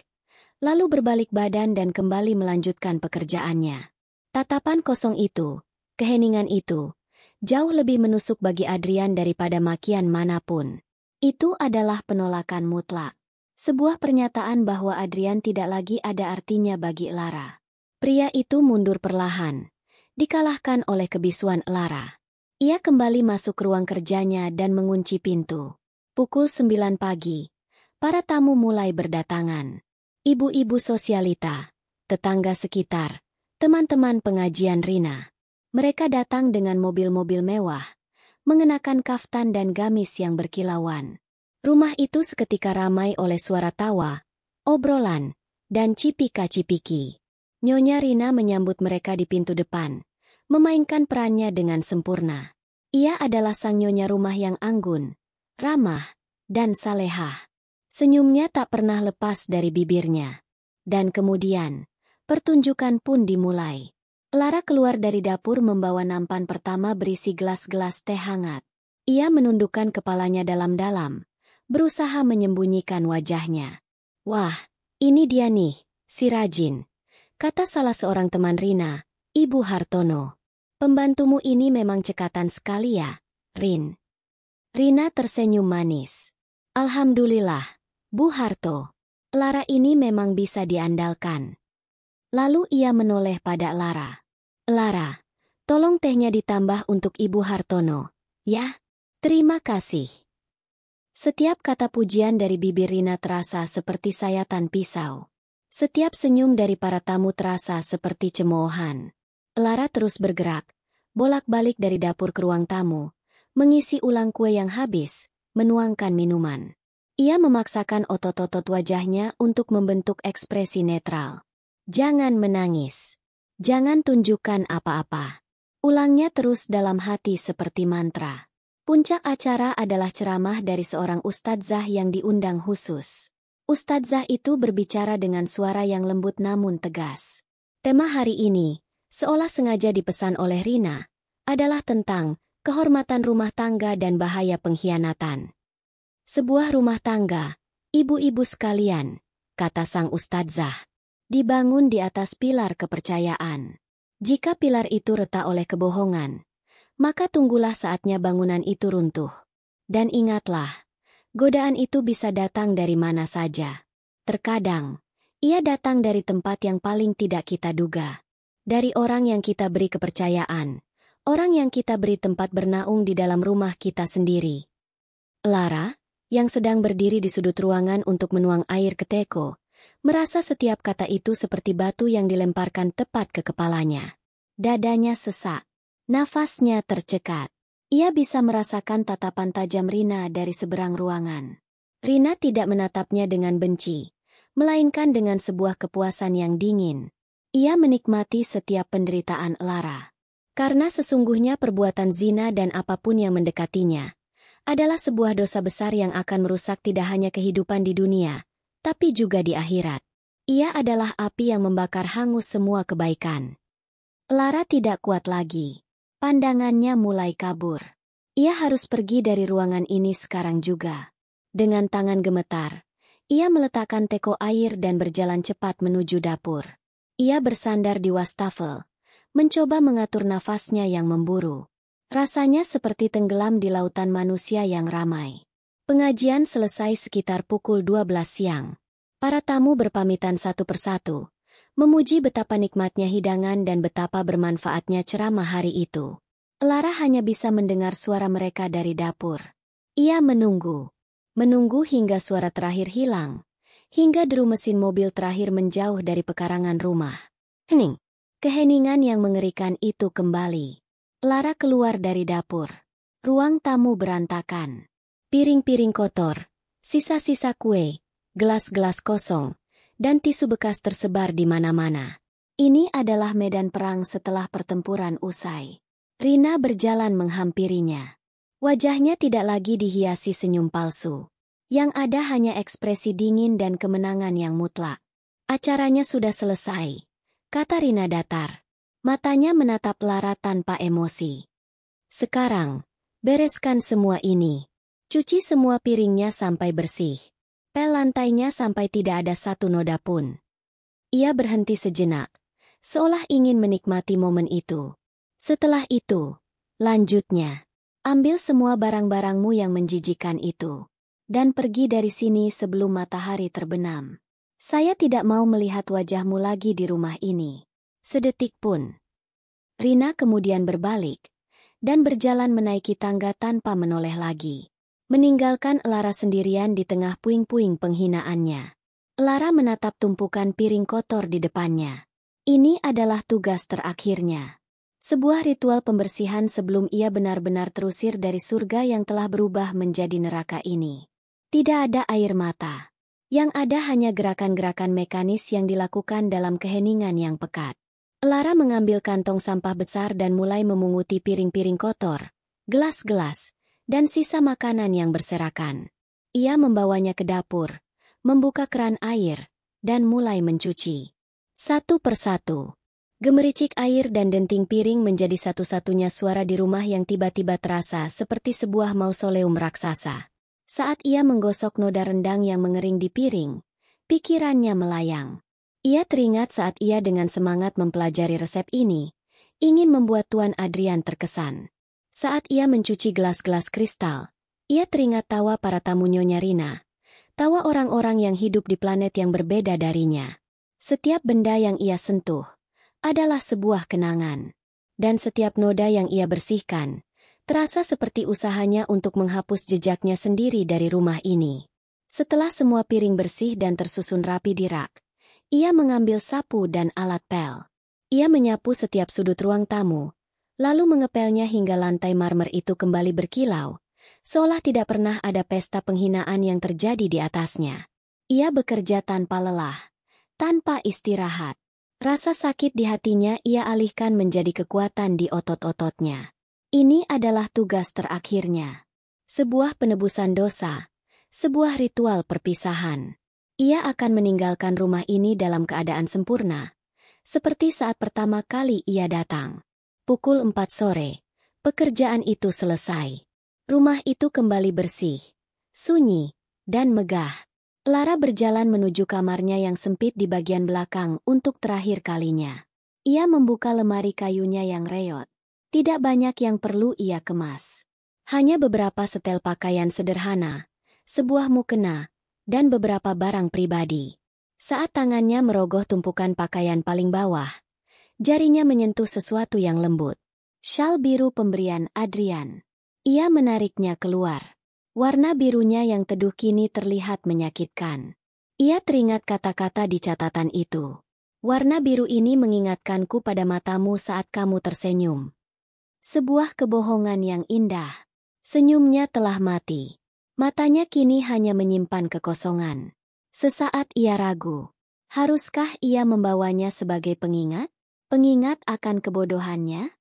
lalu berbalik badan dan kembali melanjutkan pekerjaannya. Tatapan kosong itu, keheningan itu, jauh lebih menusuk bagi Adrian daripada makian manapun. Itu adalah penolakan mutlak. Sebuah pernyataan bahwa Adrian tidak lagi ada artinya bagi Lara. Pria itu mundur perlahan, dikalahkan oleh kebisuan Lara. Ia kembali masuk ruang kerjanya dan mengunci pintu. Pukul 9 pagi, para tamu mulai berdatangan. Ibu-ibu sosialita, tetangga sekitar, teman-teman pengajian Rina. Mereka datang dengan mobil-mobil mewah, mengenakan kaftan dan gamis yang berkilauan. Rumah itu seketika ramai oleh suara tawa, obrolan, dan cipika-cipiki. Nyonya Rina menyambut mereka di pintu depan, memainkan perannya dengan sempurna. Ia adalah sang nyonya rumah yang anggun, ramah, dan salehah. Senyumnya tak pernah lepas dari bibirnya. Dan kemudian, pertunjukan pun dimulai. Lara keluar dari dapur membawa nampan pertama berisi gelas-gelas teh hangat. Ia menundukkan kepalanya dalam-dalam, berusaha menyembunyikan wajahnya. "Wah, ini dia nih, si rajin," kata salah seorang teman Rina, Ibu Hartono. "Pembantumu ini memang cekatan sekali ya, Rin." Rina tersenyum manis. "Alhamdulillah, Bu Harto. Lara ini memang bisa diandalkan." Lalu ia menoleh pada Lara. "Lara, tolong tehnya ditambah untuk Ibu Hartono, ya? Terima kasih." Setiap kata pujian dari bibir Rina terasa seperti sayatan pisau. Setiap senyum dari para tamu terasa seperti cemoohan. Lara terus bergerak, bolak-balik dari dapur ke ruang tamu, mengisi ulang kue yang habis, menuangkan minuman. Ia memaksakan otot-otot wajahnya untuk membentuk ekspresi netral. "Jangan menangis. Jangan tunjukkan apa-apa." Ulangnya terus dalam hati seperti mantra. Puncak acara adalah ceramah dari seorang ustadzah yang diundang khusus. Ustadzah itu berbicara dengan suara yang lembut namun tegas. Tema hari ini, seolah sengaja dipesan oleh Rina, adalah tentang kehormatan rumah tangga dan bahaya pengkhianatan. "Sebuah rumah tangga, ibu-ibu sekalian," kata sang ustadzah, "dibangun di atas pilar kepercayaan. Jika pilar itu retak oleh kebohongan, maka tunggulah saatnya bangunan itu runtuh. Dan ingatlah, godaan itu bisa datang dari mana saja. Terkadang, ia datang dari tempat yang paling tidak kita duga. Dari orang yang kita beri kepercayaan, orang yang kita beri tempat bernaung di dalam rumah kita sendiri." "Lara, yang sedang berdiri di sudut ruangan untuk menuang air ke teko, merasa setiap kata itu seperti batu yang dilemparkan tepat ke kepalanya. Dadanya sesak. Nafasnya tercekat. Ia bisa merasakan tatapan tajam Rina dari seberang ruangan. Rina tidak menatapnya dengan benci, melainkan dengan sebuah kepuasan yang dingin. Ia menikmati setiap penderitaan Lara. Karena sesungguhnya perbuatan zina dan apapun yang mendekatinya adalah sebuah dosa besar yang akan merusak tidak hanya kehidupan di dunia, tapi juga di akhirat. Ia adalah api yang membakar hangus semua kebaikan. Lara tidak kuat lagi. Pandangannya mulai kabur. Ia harus pergi dari ruangan ini sekarang juga. Dengan tangan gemetar, ia meletakkan teko air dan berjalan cepat menuju dapur. Ia bersandar di wastafel, mencoba mengatur nafasnya yang memburu. Rasanya seperti tenggelam di lautan manusia yang ramai. Pengajian selesai sekitar pukul 12 siang. Para tamu berpamitan satu persatu, memuji betapa nikmatnya hidangan dan betapa bermanfaatnya ceramah hari itu. Lara hanya bisa mendengar suara mereka dari dapur. Ia menunggu. Menunggu hingga suara terakhir hilang. Hingga deru mesin mobil terakhir menjauh dari pekarangan rumah. Hening. Keheningan yang mengerikan itu kembali. Lara keluar dari dapur. Ruang tamu berantakan. Piring-piring kotor, sisa-sisa kue, gelas-gelas kosong, dan tisu bekas tersebar di mana-mana. Ini adalah medan perang setelah pertempuran usai. Rina berjalan menghampirinya. Wajahnya tidak lagi dihiasi senyum palsu. Yang ada hanya ekspresi dingin dan kemenangan yang mutlak. Acaranya sudah selesai, kata Rina datar. Matanya menatap Lara tanpa emosi. Sekarang, bereskan semua ini. Cuci semua piringnya sampai bersih. Pel lantainya sampai tidak ada satu noda pun. Ia berhenti sejenak, seolah ingin menikmati momen itu. Setelah itu, lanjutnya, ambil semua barang-barangmu yang menjijikan itu. Dan pergi dari sini sebelum matahari terbenam. Saya tidak mau melihat wajahmu lagi di rumah ini. Sedetik pun. Rina kemudian berbalik, dan berjalan menaiki tangga tanpa menoleh lagi. Meninggalkan Lara sendirian di tengah puing-puing penghinaannya. Lara menatap tumpukan piring kotor di depannya. Ini adalah tugas terakhirnya. Sebuah ritual pembersihan sebelum ia benar-benar terusir dari surga yang telah berubah menjadi neraka ini. Tidak ada air mata. Yang ada hanya gerakan-gerakan mekanis yang dilakukan dalam keheningan yang pekat. Lara mengambil kantong sampah besar dan mulai memunguti piring-piring kotor, gelas-gelas, dan sisa makanan yang berserakan. Ia membawanya ke dapur, membuka keran air, dan mulai mencuci. Satu persatu. Gemericik air dan denting piring menjadi satu-satunya suara di rumah yang tiba-tiba terasa seperti sebuah mausoleum raksasa. Saat ia menggosok noda rendang yang mengering di piring, pikirannya melayang. Ia teringat saat ia dengan semangat mempelajari resep ini, ingin membuat Tuan Adrian terkesan. Saat ia mencuci gelas-gelas kristal, ia teringat tawa para tamu Nyonya Rina, tawa orang-orang yang hidup di planet yang berbeda darinya. Setiap benda yang ia sentuh adalah sebuah kenangan, dan setiap noda yang ia bersihkan terasa seperti usahanya untuk menghapus jejaknya sendiri dari rumah ini. Setelah semua piring bersih dan tersusun rapi di rak, ia mengambil sapu dan alat pel. Ia menyapu setiap sudut ruang tamu, lalu mengepelnya hingga lantai marmer itu kembali berkilau, seolah tidak pernah ada pesta penghinaan yang terjadi di atasnya. Ia bekerja tanpa lelah, tanpa istirahat. Rasa sakit di hatinya ia alihkan menjadi kekuatan di otot-ototnya. Ini adalah tugas terakhirnya. Sebuah penebusan dosa, sebuah ritual perpisahan. Ia akan meninggalkan rumah ini dalam keadaan sempurna, seperti saat pertama kali ia datang. Pukul 4 sore, pekerjaan itu selesai. Rumah itu kembali bersih, sunyi, dan megah. Lara berjalan menuju kamarnya yang sempit di bagian belakang untuk terakhir kalinya. Ia membuka lemari kayunya yang reot. Tidak banyak yang perlu ia kemas. Hanya beberapa setel pakaian sederhana, sebuah mukena, dan beberapa barang pribadi. Saat tangannya merogoh tumpukan pakaian paling bawah, jarinya menyentuh sesuatu yang lembut. Syal biru pemberian Adrian. Ia menariknya keluar. Warna birunya yang teduh kini terlihat menyakitkan. Ia teringat kata-kata di catatan itu. Warna biru ini mengingatkanku pada matamu saat kamu tersenyum. Sebuah kebohongan yang indah. Senyumnya telah mati. Matanya kini hanya menyimpan kekosongan. Sesaat ia ragu. Haruskah ia membawanya sebagai pengingat? Pengingat akan kebodohannya?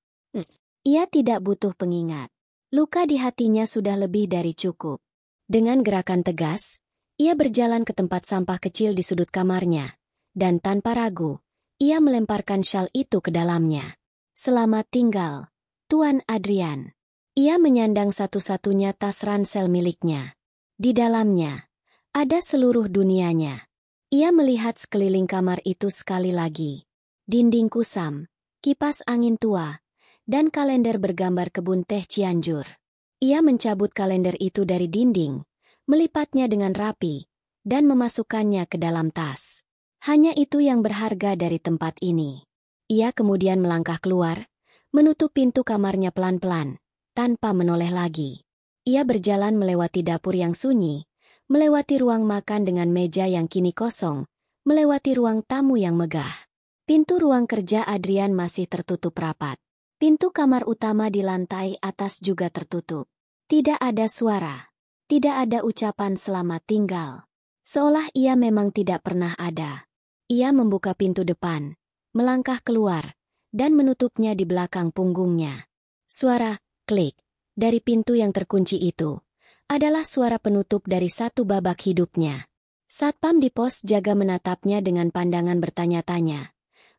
Ia tidak butuh pengingat. Luka di hatinya sudah lebih dari cukup. Dengan gerakan tegas, ia berjalan ke tempat sampah kecil di sudut kamarnya, dan tanpa ragu, ia melemparkan syal itu ke dalamnya. Selamat tinggal, Tuan Adrian. Ia menyandang satu-satunya tas ransel miliknya. Di dalamnya, ada seluruh dunianya. Ia melihat sekeliling kamar itu sekali lagi. Dinding kusam, kipas angin tua, dan kalender bergambar kebun teh Cianjur. Ia mencabut kalender itu dari dinding, melipatnya dengan rapi, dan memasukkannya ke dalam tas. Hanya itu yang berharga dari tempat ini. Ia kemudian melangkah keluar, menutup pintu kamarnya pelan-pelan, tanpa menoleh lagi. Ia berjalan melewati dapur yang sunyi, melewati ruang makan dengan meja yang kini kosong, melewati ruang tamu yang megah. Pintu ruang kerja Adrian masih tertutup rapat. Pintu kamar utama di lantai atas juga tertutup. Tidak ada suara. Tidak ada ucapan selamat tinggal. Seolah ia memang tidak pernah ada. Ia membuka pintu depan, melangkah keluar, dan menutupnya di belakang punggungnya. Suara klik dari pintu yang terkunci itu adalah suara penutup dari satu babak hidupnya. Satpam di pos jaga menatapnya dengan pandangan bertanya-tanya.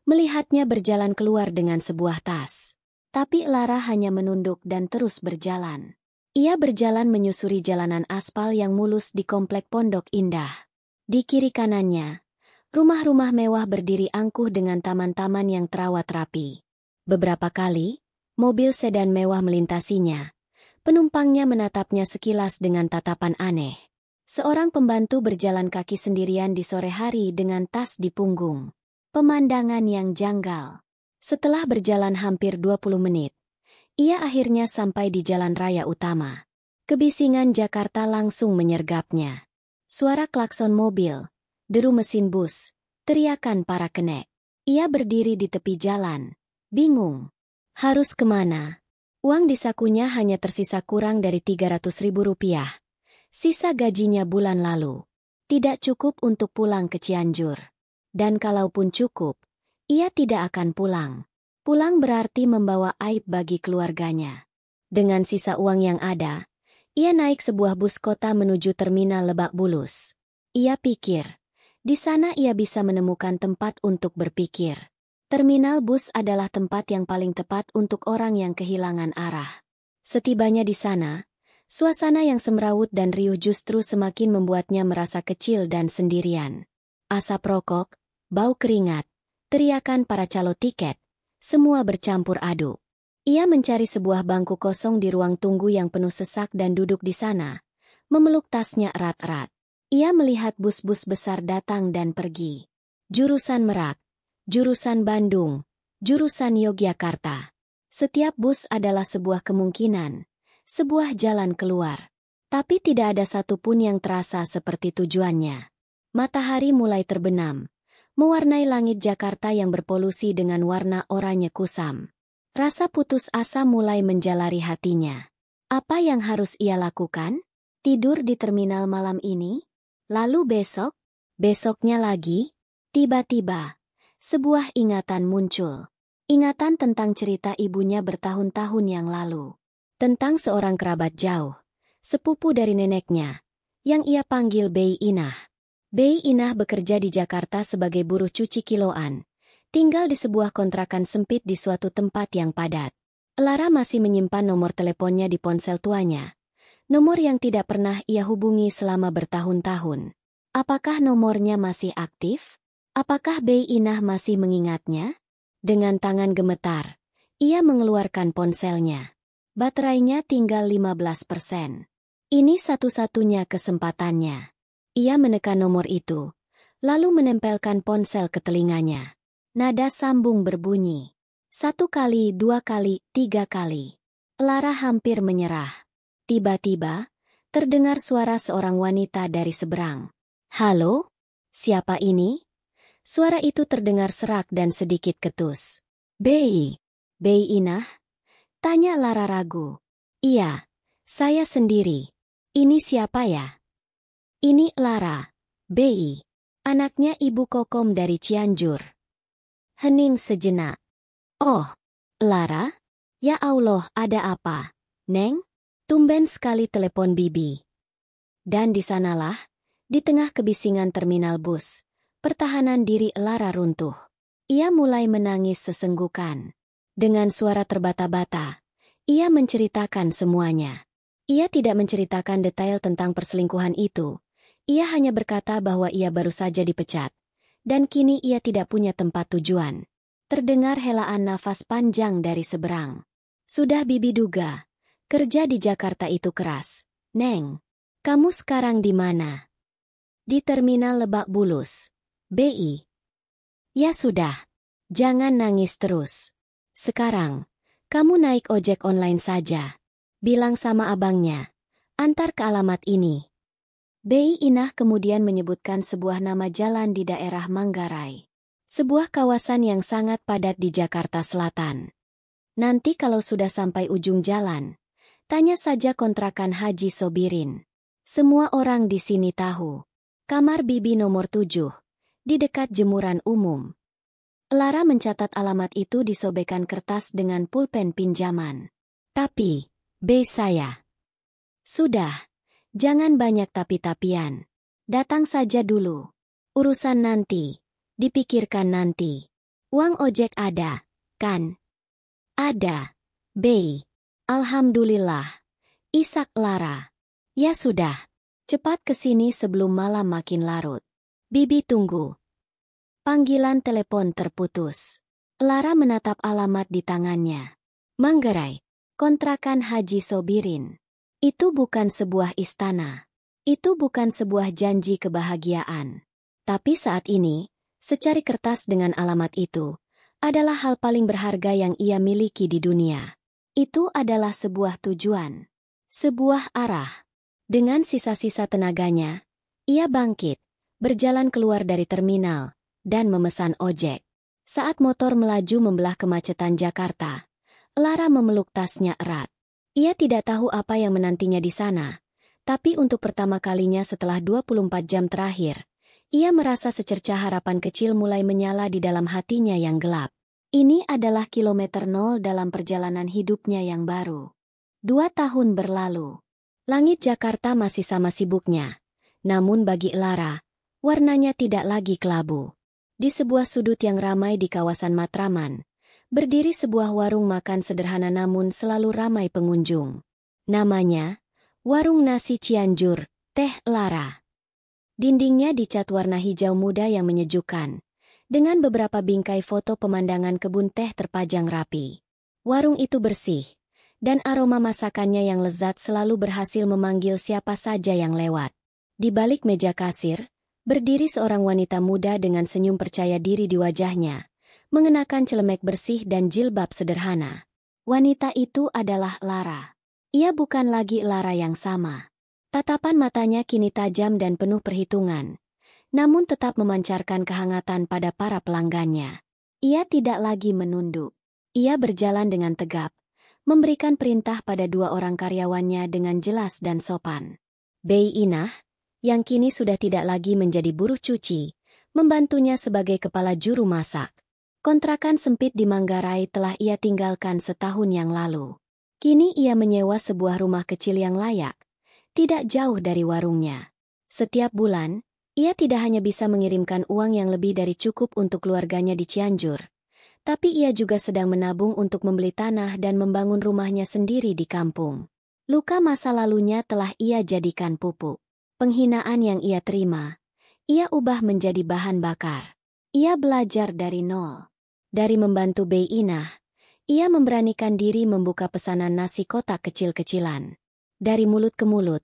Melihatnya berjalan keluar dengan sebuah tas. Tapi Lara hanya menunduk dan terus berjalan. Ia berjalan menyusuri jalanan aspal yang mulus di komplek Pondok Indah. Di kiri kanannya, rumah-rumah mewah berdiri angkuh dengan taman-taman yang terawat rapi. Beberapa kali, mobil sedan mewah melintasinya. Penumpangnya menatapnya sekilas dengan tatapan aneh. Seorang pembantu berjalan kaki sendirian di sore hari dengan tas di punggung. Pemandangan yang janggal. Setelah berjalan hampir 20 menit, ia akhirnya sampai di jalan raya utama. Kebisingan Jakarta langsung menyergapnya. Suara klakson mobil, deru mesin bus, teriakan para kenek. Ia berdiri di tepi jalan, bingung. Harus kemana? Uang di sakunya hanya tersisa kurang dari 300.000 rupiah. Sisa gajinya bulan lalu. Tidak cukup untuk pulang ke Cianjur. Dan kalaupun cukup, ia tidak akan pulang. Pulang berarti membawa aib bagi keluarganya. Dengan sisa uang yang ada, ia naik sebuah bus kota menuju terminal Lebak Bulus. Ia pikir, di sana ia bisa menemukan tempat untuk berpikir. Terminal bus adalah tempat yang paling tepat untuk orang yang kehilangan arah. Setibanya di sana, suasana yang semrawut dan riuh justru semakin membuatnya merasa kecil dan sendirian. Asap rokok, bau keringat, teriakan para calo tiket, semua bercampur aduk. Ia mencari sebuah bangku kosong di ruang tunggu yang penuh sesak dan duduk di sana, memeluk tasnya erat-erat. Ia melihat bus-bus besar datang dan pergi. Jurusan Merak, jurusan Bandung, jurusan Yogyakarta. Setiap bus adalah sebuah kemungkinan, sebuah jalan keluar. Tapi tidak ada satupun yang terasa seperti tujuannya. Matahari mulai terbenam, mewarnai langit Jakarta yang berpolusi dengan warna oranye kusam. Rasa putus asa mulai menjalari hatinya. Apa yang harus ia lakukan? Tidur di terminal malam ini? Lalu besok? Besoknya lagi? Tiba-tiba, sebuah ingatan muncul. Ingatan tentang cerita ibunya bertahun-tahun yang lalu. Tentang seorang kerabat jauh, sepupu dari neneknya, yang ia panggil Bei Inah. Bei Inah bekerja di Jakarta sebagai buruh cuci kiloan, tinggal di sebuah kontrakan sempit di suatu tempat yang padat. Lara masih menyimpan nomor teleponnya di ponsel tuanya, nomor yang tidak pernah ia hubungi selama bertahun-tahun. Apakah nomornya masih aktif? Apakah Bei Inah masih mengingatnya? Dengan tangan gemetar, ia mengeluarkan ponselnya. Baterainya tinggal 15%. Ini satu-satunya kesempatannya. Ia menekan nomor itu, lalu menempelkan ponsel ke telinganya. Nada sambung berbunyi. 1 kali, 2 kali, 3 kali. Lara hampir menyerah. Tiba-tiba, Terdengar suara seorang wanita dari seberang. "Halo? Siapa ini?" Suara itu terdengar serak dan sedikit ketus. "Bei. Bei Inah?" tanya Lara ragu. "Iya, saya sendiri. Ini siapa ya?" "Ini Lara. Bei. Anaknya Ibu Kokom dari Cianjur." Hening sejenak. "Oh, Lara? Ya Allah, ada apa, Neng?" Tumben sekali telepon Bibi. Dan di sanalah, di tengah kebisingan terminal bus, pertahanan diri Lara runtuh. Ia mulai menangis sesenggukan. Dengan suara terbata-bata, ia menceritakan semuanya. Ia tidak menceritakan detail tentang perselingkuhan itu. Ia hanya berkata bahwa ia baru saja dipecat. Dan kini ia tidak punya tempat tujuan. Terdengar helaan nafas panjang dari seberang. Sudah Bibi duga. Kerja di Jakarta itu keras. "Neng, kamu sekarang di mana?" "Di terminal Lebak Bulus." "BI." "Ya sudah. Jangan nangis terus. Sekarang, kamu naik ojek online saja. Bilang sama abangnya. Antar ke alamat ini." BI Inah kemudian menyebutkan sebuah nama jalan di daerah Manggarai. Sebuah kawasan yang sangat padat di Jakarta Selatan. "Nanti kalau sudah sampai ujung jalan, tanya saja kontrakan Haji Sobirin. Semua orang di sini tahu. Kamar Bibi nomor 7, di dekat jemuran umum." Lara mencatat alamat itu di sobekan kertas dengan pulpen pinjaman. "Tapi, saya." "Sudah, jangan banyak tapi-tapian. Datang saja dulu. Urusan nanti, dipikirkan nanti. Uang ojek ada, kan?" "Ada, Bei. Alhamdulillah." Isak Lara. "Ya sudah, cepat ke sini sebelum malam makin larut. Bibi tunggu." Panggilan telepon terputus. Lara menatap alamat di tangannya. Manggarai, kontrakan Haji Sobirin. Itu bukan sebuah istana. Itu bukan sebuah janji kebahagiaan. Tapi saat ini, secari kertas dengan alamat itu adalah hal paling berharga yang ia miliki di dunia. Itu adalah sebuah tujuan. Sebuah arah. Dengan sisa-sisa tenaganya, ia bangkit, berjalan keluar dari terminal, dan memesan ojek. Saat motor melaju membelah kemacetan Jakarta, Lara memeluk tasnya erat. Ia tidak tahu apa yang menantinya di sana, tapi untuk pertama kalinya setelah 24 jam terakhir, ia merasa secercah harapan kecil mulai menyala di dalam hatinya yang gelap. Ini adalah kilometer nol dalam perjalanan hidupnya yang baru. 2 tahun berlalu. Langit Jakarta masih sama sibuknya. Namun bagi Lara, warnanya tidak lagi kelabu. Di sebuah sudut yang ramai di kawasan Matraman, berdiri sebuah warung makan sederhana namun selalu ramai pengunjung. Namanya, Warung Nasi Cianjur, Teh Lara. Dindingnya dicat warna hijau muda yang menyejukkan, dengan beberapa bingkai foto pemandangan kebun teh terpajang rapi. Warung itu bersih, dan aroma masakannya yang lezat selalu berhasil memanggil siapa saja yang lewat. Di balik meja kasir, berdiri seorang wanita muda dengan senyum percaya diri di wajahnya, mengenakan celemek bersih dan jilbab sederhana. Wanita itu adalah Lara. Ia bukan lagi Lara yang sama. Tatapan matanya kini tajam dan penuh perhitungan, namun tetap memancarkan kehangatan pada para pelanggannya. Ia tidak lagi menunduk. Ia berjalan dengan tegap, memberikan perintah pada 2 orang karyawannya dengan jelas dan sopan. Bei Inah, yang kini sudah tidak lagi menjadi buruh cuci, membantunya sebagai kepala juru masak. Kontrakan sempit di Manggarai telah ia tinggalkan setahun yang lalu. Kini ia menyewa sebuah rumah kecil yang layak, tidak jauh dari warungnya. Setiap bulan, ia tidak hanya bisa mengirimkan uang yang lebih dari cukup untuk keluarganya di Cianjur, tapi ia juga sedang menabung untuk membeli tanah dan membangun rumahnya sendiri di kampung. Luka masa lalunya telah ia jadikan pupuk. Penghinaan yang ia terima, ia ubah menjadi bahan bakar. Ia belajar dari nol. Dari membantu Bei Inah, ia memberanikan diri membuka pesanan nasi kotak kecil-kecilan. Dari mulut ke mulut,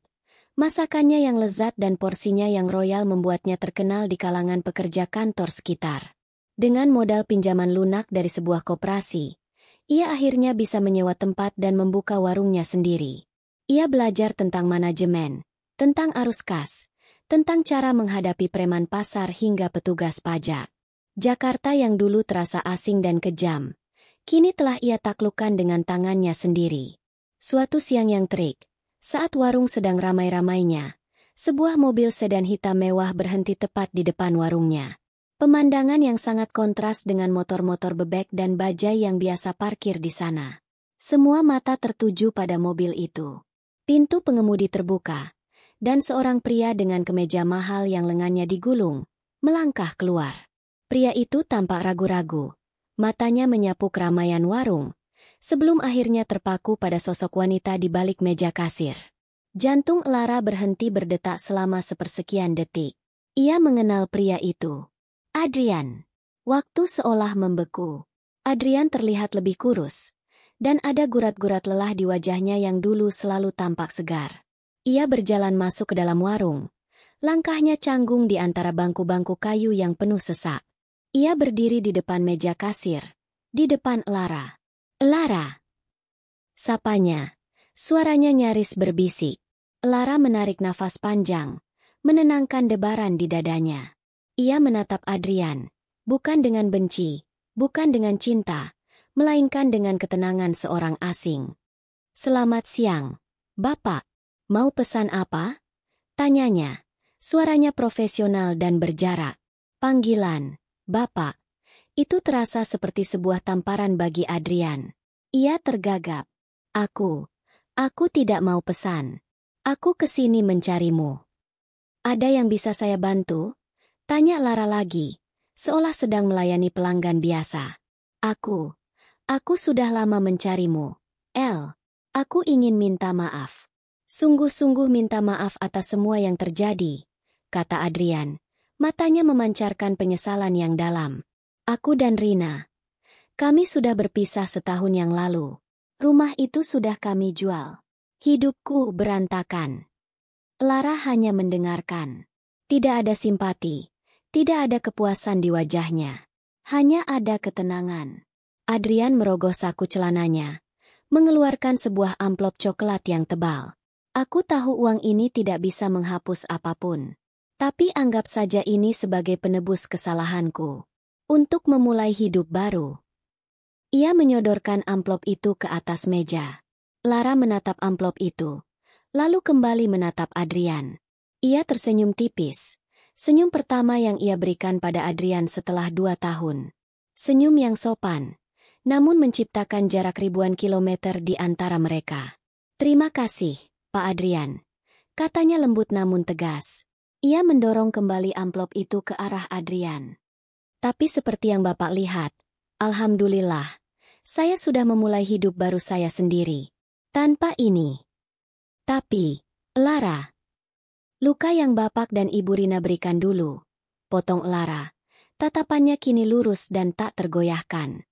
masakannya yang lezat dan porsinya yang royal membuatnya terkenal di kalangan pekerja kantor sekitar. Dengan modal pinjaman lunak dari sebuah koperasi, ia akhirnya bisa menyewa tempat dan membuka warungnya sendiri. Ia belajar tentang manajemen, tentang arus kas, tentang cara menghadapi preman pasar hingga petugas pajak. Jakarta yang dulu terasa asing dan kejam, kini telah ia taklukkan dengan tangannya sendiri. Suatu siang yang terik, saat warung sedang ramai-ramainya, sebuah mobil sedan hitam mewah berhenti tepat di depan warungnya. Pemandangan yang sangat kontras dengan motor-motor bebek dan bajai yang biasa parkir di sana. Semua mata tertuju pada mobil itu. Pintu pengemudi terbuka, dan seorang pria dengan kemeja mahal yang lengannya digulung, melangkah keluar. Pria itu tampak ragu-ragu, matanya menyapu keramaian warung, sebelum akhirnya terpaku pada sosok wanita di balik meja kasir. Jantung Lara berhenti berdetak selama sepersekian detik. Ia mengenal pria itu. Adrian. Waktu seolah membeku. Adrian terlihat lebih kurus, dan ada gurat-gurat lelah di wajahnya yang dulu selalu tampak segar. Ia berjalan masuk ke dalam warung. Langkahnya canggung di antara bangku-bangku kayu yang penuh sesak. Ia berdiri di depan meja kasir, di depan Lara. Lara! Sapanya. Suaranya nyaris berbisik. Lara menarik nafas panjang, menenangkan debaran di dadanya. Ia menatap Adrian, bukan dengan benci, bukan dengan cinta, melainkan dengan ketenangan seorang asing. "Selamat siang, Bapak. Mau pesan apa?" tanyanya. Suaranya profesional dan berjarak. Panggilan, Bapak, itu terasa seperti sebuah tamparan bagi Adrian. Ia tergagap. Aku tidak mau pesan. Aku kesini mencarimu. Ada yang bisa saya bantu? Tanya Lara lagi, seolah sedang melayani pelanggan biasa. Aku sudah lama mencarimu. Aku ingin minta maaf. Sungguh-sungguh minta maaf atas semua yang terjadi, kata Adrian. Matanya memancarkan penyesalan yang dalam. Aku dan Rina, kami sudah berpisah setahun yang lalu. Rumah itu sudah kami jual. Hidupku berantakan. Lara hanya mendengarkan. Tidak ada simpati. Tidak ada kepuasan di wajahnya. Hanya ada ketenangan. Adrian merogoh saku celananya, mengeluarkan sebuah amplop coklat yang tebal. Aku tahu uang ini tidak bisa menghapus apapun. Tapi anggap saja ini sebagai penebus kesalahanku. Untuk memulai hidup baru. Ia menyodorkan amplop itu ke atas meja. Lara menatap amplop itu, lalu kembali menatap Adrian. Ia tersenyum tipis. Senyum pertama yang ia berikan pada Adrian setelah 2 tahun. Senyum yang sopan, namun menciptakan jarak ribuan kilometer di antara mereka. Terima kasih, Pak Adrian, katanya lembut namun tegas. Ia mendorong kembali amplop itu ke arah Adrian. Tapi seperti yang Bapak lihat, alhamdulillah, saya sudah memulai hidup baru saya sendiri. Tanpa ini. Tapi, Lara, luka yang Bapak dan Ibu Rina berikan dulu, potong Lara. Tatapannya kini lurus dan tak tergoyahkan.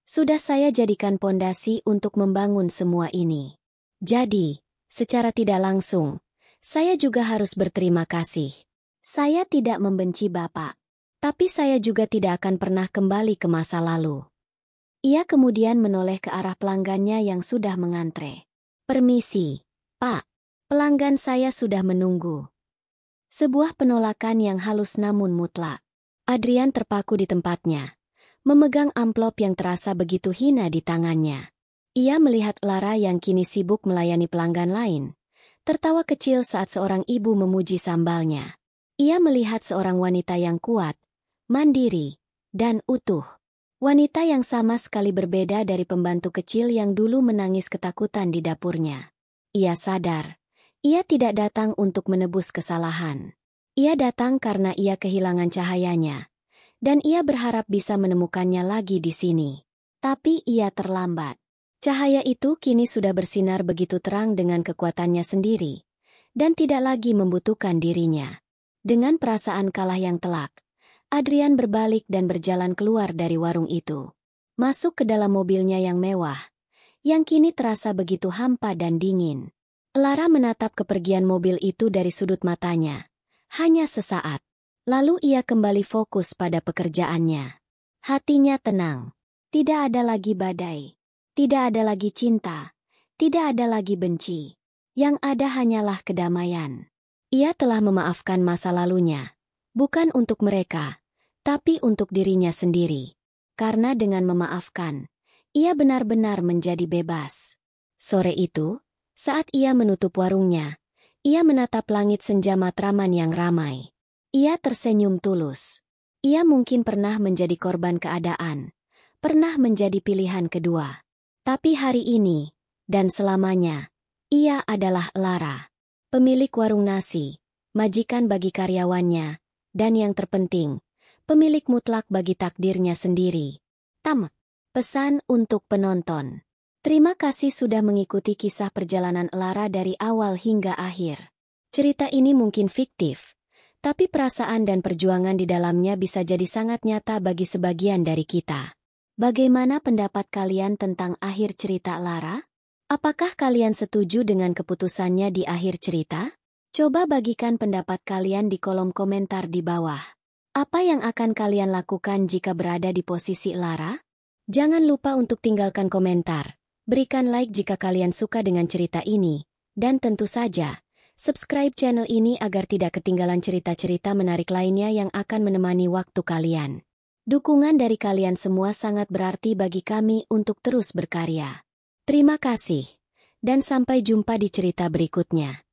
Sudah saya jadikan pondasi untuk membangun semua ini. Jadi, secara tidak langsung, saya juga harus berterima kasih. Saya tidak membenci Bapak, tapi saya juga tidak akan pernah kembali ke masa lalu. Ia kemudian menoleh ke arah pelanggannya yang sudah mengantre. Permisi, Pak. Pelanggan saya sudah menunggu. Sebuah penolakan yang halus namun mutlak. Adrian terpaku di tempatnya, memegang amplop yang terasa begitu hina di tangannya. Ia melihat Lara yang kini sibuk melayani pelanggan lain, tertawa kecil saat seorang ibu memuji sambalnya. Ia melihat seorang wanita yang kuat, mandiri, dan utuh. Wanita yang sama sekali berbeda dari pembantu kecil yang dulu menangis ketakutan di dapurnya. Ia sadar, ia tidak datang untuk menebus kesalahan. Ia datang karena ia kehilangan cahayanya, dan ia berharap bisa menemukannya lagi di sini. Tapi ia terlambat. Cahaya itu kini sudah bersinar begitu terang dengan kekuatannya sendiri, dan tidak lagi membutuhkan dirinya. Dengan perasaan kalah yang telak, Adrian berbalik dan berjalan keluar dari warung itu. Masuk ke dalam mobilnya yang mewah, yang kini terasa begitu hampa dan dingin. Lara menatap kepergian mobil itu dari sudut matanya. Hanya sesaat. Lalu ia kembali fokus pada pekerjaannya. Hatinya tenang. Tidak ada lagi badai. Tidak ada lagi cinta. Tidak ada lagi benci. Yang ada hanyalah kedamaian. Ia telah memaafkan masa lalunya. Bukan untuk mereka, tapi untuk dirinya sendiri. Karena dengan memaafkan, ia benar-benar menjadi bebas. Sore itu, saat ia menutup warungnya, ia menatap langit senja Matraman yang ramai. Ia tersenyum tulus. Ia mungkin pernah menjadi korban keadaan, pernah menjadi pilihan kedua. Tapi hari ini, dan selamanya, ia adalah Lara. Pemilik warung nasi, majikan bagi karyawannya, dan yang terpenting, pemilik mutlak bagi takdirnya sendiri. Tamat. Pesan untuk penonton. Terima kasih sudah mengikuti kisah perjalanan Lara dari awal hingga akhir. Cerita ini mungkin fiktif, tapi perasaan dan perjuangan di dalamnya bisa jadi sangat nyata bagi sebagian dari kita. Bagaimana pendapat kalian tentang akhir cerita Lara? Apakah kalian setuju dengan keputusannya di akhir cerita? Coba bagikan pendapat kalian di kolom komentar di bawah. Apa yang akan kalian lakukan jika berada di posisi Lara? Jangan lupa untuk tinggalkan komentar, berikan like jika kalian suka dengan cerita ini, dan tentu saja, subscribe channel ini agar tidak ketinggalan cerita-cerita menarik lainnya yang akan menemani waktu kalian. Dukungan dari kalian semua sangat berarti bagi kami untuk terus berkarya. Terima kasih, dan sampai jumpa di cerita berikutnya.